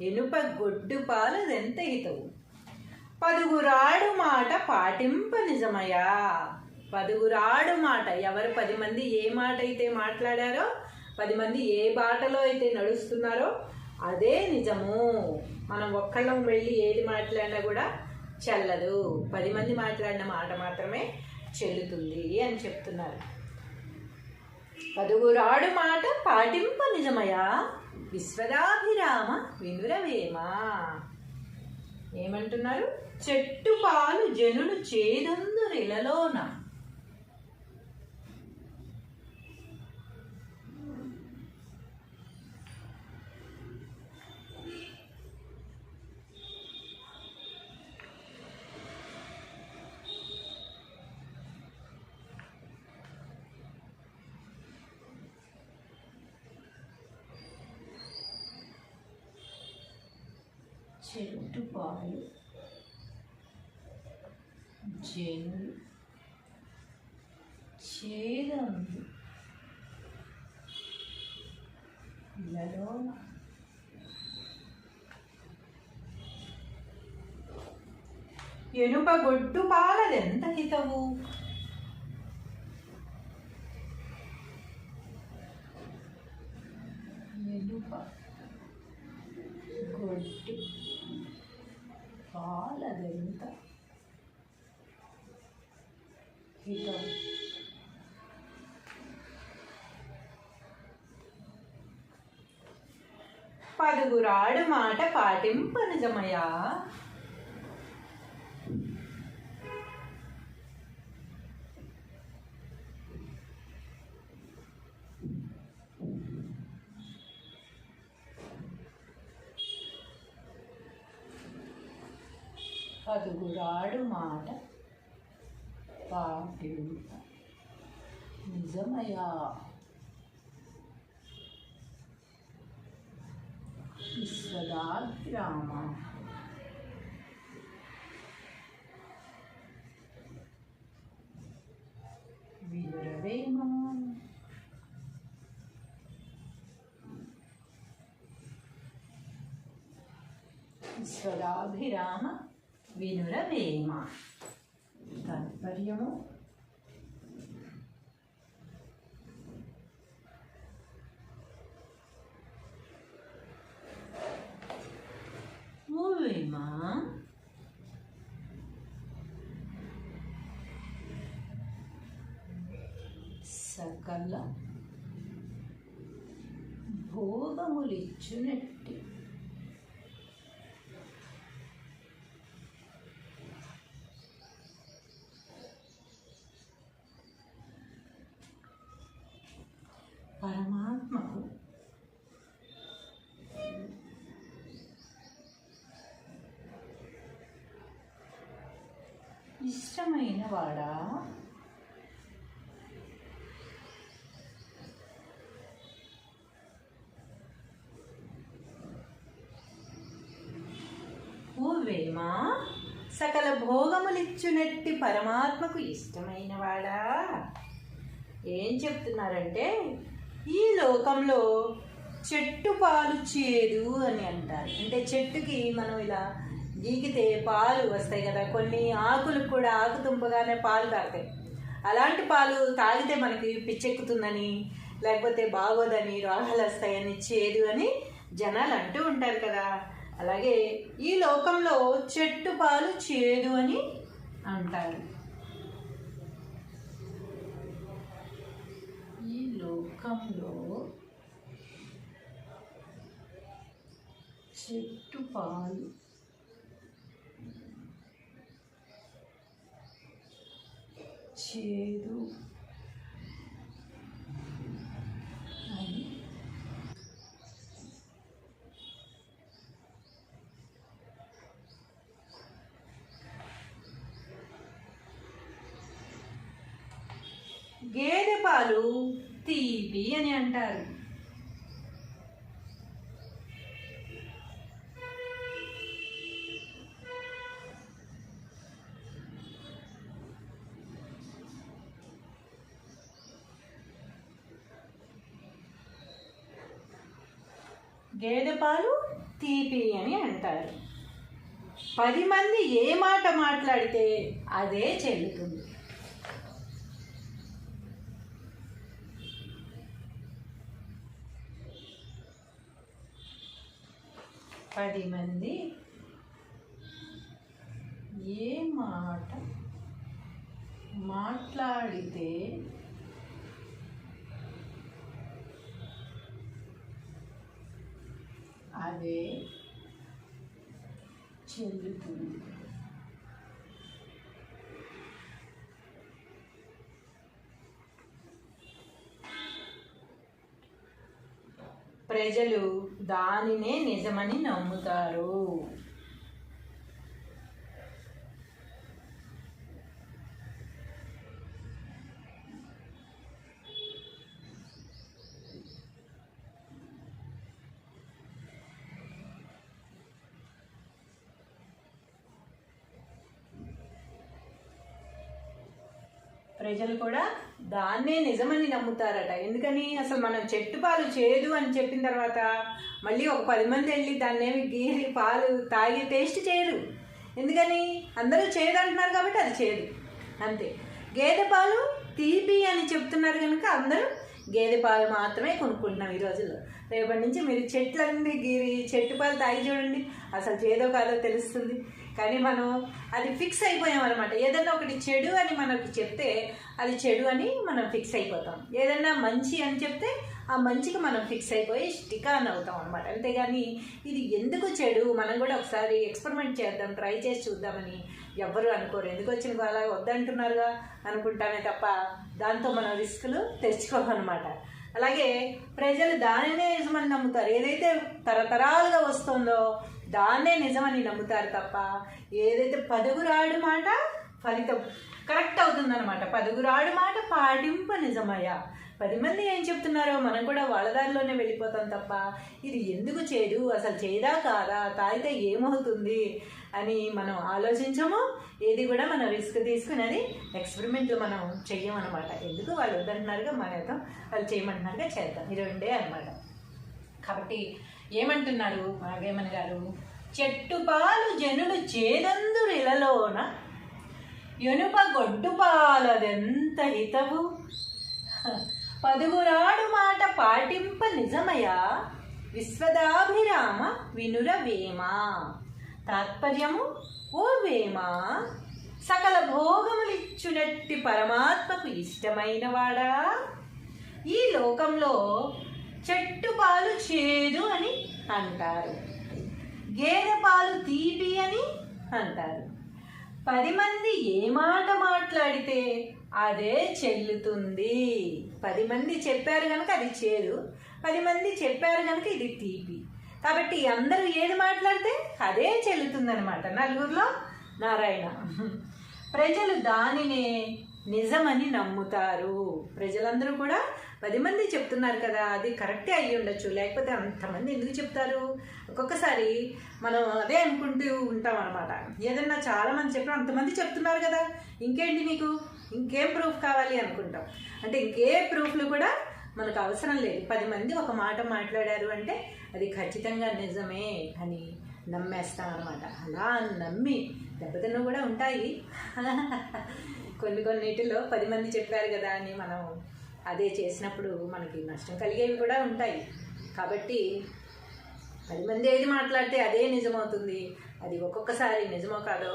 ఎనుప గొడ్డు పాలదెంత హితవు, పదుగురాడు మాట పాటింప నిజమయా. పదుగురాడు మాట, ఎవరు 10 మంది ఏ మాట అయితే మాట్లాడారో, 10 మంది ఏ బాటలో అయితే నడుస్తున్నారో అదే నిజము. మనం ఒక్కళ్ళం వెళ్ళి ఏది మాట్లాడినా కూడా చెల్లదు, 10 మంది మాట్లాడిన మాట మాత్రమే చెల్లుతుంది అని చెప్తున్నారు. పదుగురాడు మాట పాటింప నిజమయా, విశ్వదాభిరామ వినురవేమా. ఏమంటున్నారు? చెట్టు పాలు జనులు చేదందురిలలోన, చెట్టు పాలు జనులు చేదందు ఇలలోన, ఎనుప గొడ్డు పాలదెంత హితవు, ఎనుప గొడ్డు పాలదెంత హితవు, పదుగురాడు మాట పాటింప నిజమయా. పదుగురాడు మాట పాటింప నిజమయా, విశ్వదాభిరామ వినురవేమా. విశ్వదాభిరామ వినురవేమ. తాత్పర్యము: ఓవేమా సకల భోగములిచ్చునట్టి పరమాత్మకు ఇష్టమైన వాడా, ఓవేమా సకల భోగములిచ్చునట్టి పరమాత్మకు ఇష్టమైన వాడా. ఏం చెప్తున్నారంటే, ఈ లోకంలో చెట్టు పాలు చేదు అని అంటారు. అంటే చెట్టుకి మనం ఇలా గీకితే పాలు వస్తాయి కదా, కొన్ని ఆకులకు కూడా ఆకు తుంపగానే పాలు తాగుతాయి. అలాంటి పాలు తాగితే మనకి పిచ్చెక్కుతుందని, లేకపోతే బాగోదని, రోగాలు వస్తాయని, చేదు అని జనాలు అంటూ ఉంటారు కదా. అలాగే ఈ లోకంలో చెట్టు పాలు చేదు అని అంటారు. ఈ లోకంలో చెట్టు పాలు చేదు గేదె పాలు తీపి అని అంటారు. గేదె పాలు తీపి అని అంటారు. 10 మంది ఏ మాట మాట్లాడితే అదే చెల్లుతుంది. 10 మంది ఏ మాట మాట్లాడితే అదే చెల్లుతుంది. ప్రజలు దానినే నిజమని నమ్ముతారు. ప్రజలు కూడా దాన్నే నిజమని నమ్ముతారట. ఎందుకని? అసలు మనం చెట్టు పాలు చేదు అని చెప్పిన తర్వాత మళ్ళీ ఒక 10 మంది వెళ్ళి దాన్నేమి గీరి పాలు తాగి టేస్ట్ చేయరు. ఎందుకని? అందరూ చేదు అంటున్నారు కాబట్టి అది చేదు అంతే. గేదె పాలు తీపి అని చెప్తున్నారు కనుక అందరూ గేదె పాలు మాత్రమే కొనుక్కుంటున్నాం ఈ రోజుల్లో. రేపటి నుంచి మీరు చెట్లన్నీ గీరి చెట్టు పాలు తాగి చూడండి, అసలు చేదో కాదో తెలుస్తుంది. కానీ మనం అది ఫిక్స్ అయిపోయాం అనమాట. ఏదన్నా ఒకటి చెడు అని మనకు చెప్తే అది చెడు అని మనం ఫిక్స్ అయిపోతాం. ఏదన్నా మంచి అని చెప్తే ఆ మంచికి మనం ఫిక్స్ అయిపోయి స్టికాన్ అవుతాం అనమాట. అంతేగాని ఇది ఎందుకు చెడు, మనం కూడా ఒకసారి ఎక్స్పెరిమెంట్ చేద్దాం, ట్రై చేసి చూద్దామని ఎవ్వరూ అనుకోరు. ఎందుకు వచ్చిన అలా వద్దంటున్నారుగా అనుకుంటామే తప్ప దాంతో మనం రిస్కులు తెచ్చుకోమన్నమాట. అలాగే ప్రజలు దానినే నిజమని నమ్ముతారు. ఏదైతే తరతరాలుగా వస్తుందో దాన్నే నిజమని నమ్ముతారు తప్ప ఏదైతే పదుగురాడు మాట ఫలితం కరెక్ట్ అవుతుందన్నమాట. పదుగురాడు మాట పాటింప నిజమయ్యా. 10 మంది ఏం చెప్తున్నారో మనం కూడా వాళ్ళ దారిలోనే వెళ్ళిపోతాం తప్ప ఇది ఎందుకు చేదు, అసలు చేదా కాదా, తాగితే ఏమవుతుంది అని మనం ఆలోచించము. ఏది కూడా మనం రిస్క్ తీసుకునేది ఎక్స్పెరిమెంట్లు మనం చెయ్యమన్నమాట. ఎందుకు వాళ్ళు వద్దంటున్నారుగా మనం వాళ్ళు చేయమంటున్నారుగా చేద్దాం, ఇది రెండే అనమాట. కాబట్టి ఏమంటున్నారు నాగేమన్ గారు? చెట్టు పాలు జనులు చేదందురిలలోన ఎనుప గొడ్డు పాలదెంత హితవు, పదుగురాడు మాట పాటింప నిజమయా, విశ్వదాభిరామ వినుర వేమ. తాత్పర్యము: ఓ వేమ, సకల భోగములిచ్చునట్టి పరమాత్మకు ఇష్టమైన వాడా, ఈ లోకంలో చెట్టు పాలు చేదు అని అంటారు, గేదె పాలు తీపి అని అంటారు. 10 మంది ఏ మాట మాట్లాడితే అదే చెల్లుతుంది. 10 మంది చెప్పారు కనుక అది చేదు, 10 మంది చెప్పారు కనుక ఇది తీపి. కాబట్టి అందరూ ఏది మాట్లాడితే అదే చెల్లుతుందనమాట. నలుగురిలో నారాయణ. ప్రజలు దానినే నిజమని నమ్ముతారు. ప్రజలందరూ కూడా 10 మంది చెప్తున్నారు కదా, అది కరెక్టే అయ్యి ఉండొచ్చు, లేకపోతే అంతమంది ఎందుకు చెప్తారు? ఒక్కొక్కసారి మనం అదే అనుకుంటూ ఉంటాం అనమాట. ఏదన్నా చాలామంది చెప్పినా అంతమంది చెప్తున్నారు కదా, ఇంకేంటి నీకు, ఇంకేం ప్రూఫ్ కావాలి అనుకుంటాం. అంటే ఇంకే ప్రూఫ్లు కూడా మనకు అవసరం లేదు. 10 మంది ఒక మాట మాట్లాడారు అంటే అది ఖచ్చితంగా నిజమే అని నమ్మేస్తాం అనమాట. అలా నమ్మి దెబ్బతిన్న కూడా ఉంటాయి. కొన్నిటిలో 10 మంది చెప్పారు కదా అని మనం అదే చేసినప్పుడు మనకి నష్టం కలిగేవి కూడా ఉంటాయి. కాబట్టి 10 మంది ఏది మాట్లాడితే అదే నిజమవుతుంది. అది ఒక్కొక్కసారి నిజమో కాదో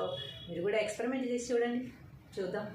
మీరు కూడా ఎక్స్పెరిమెంట్ చేసి చూడండి, చూద్దాం.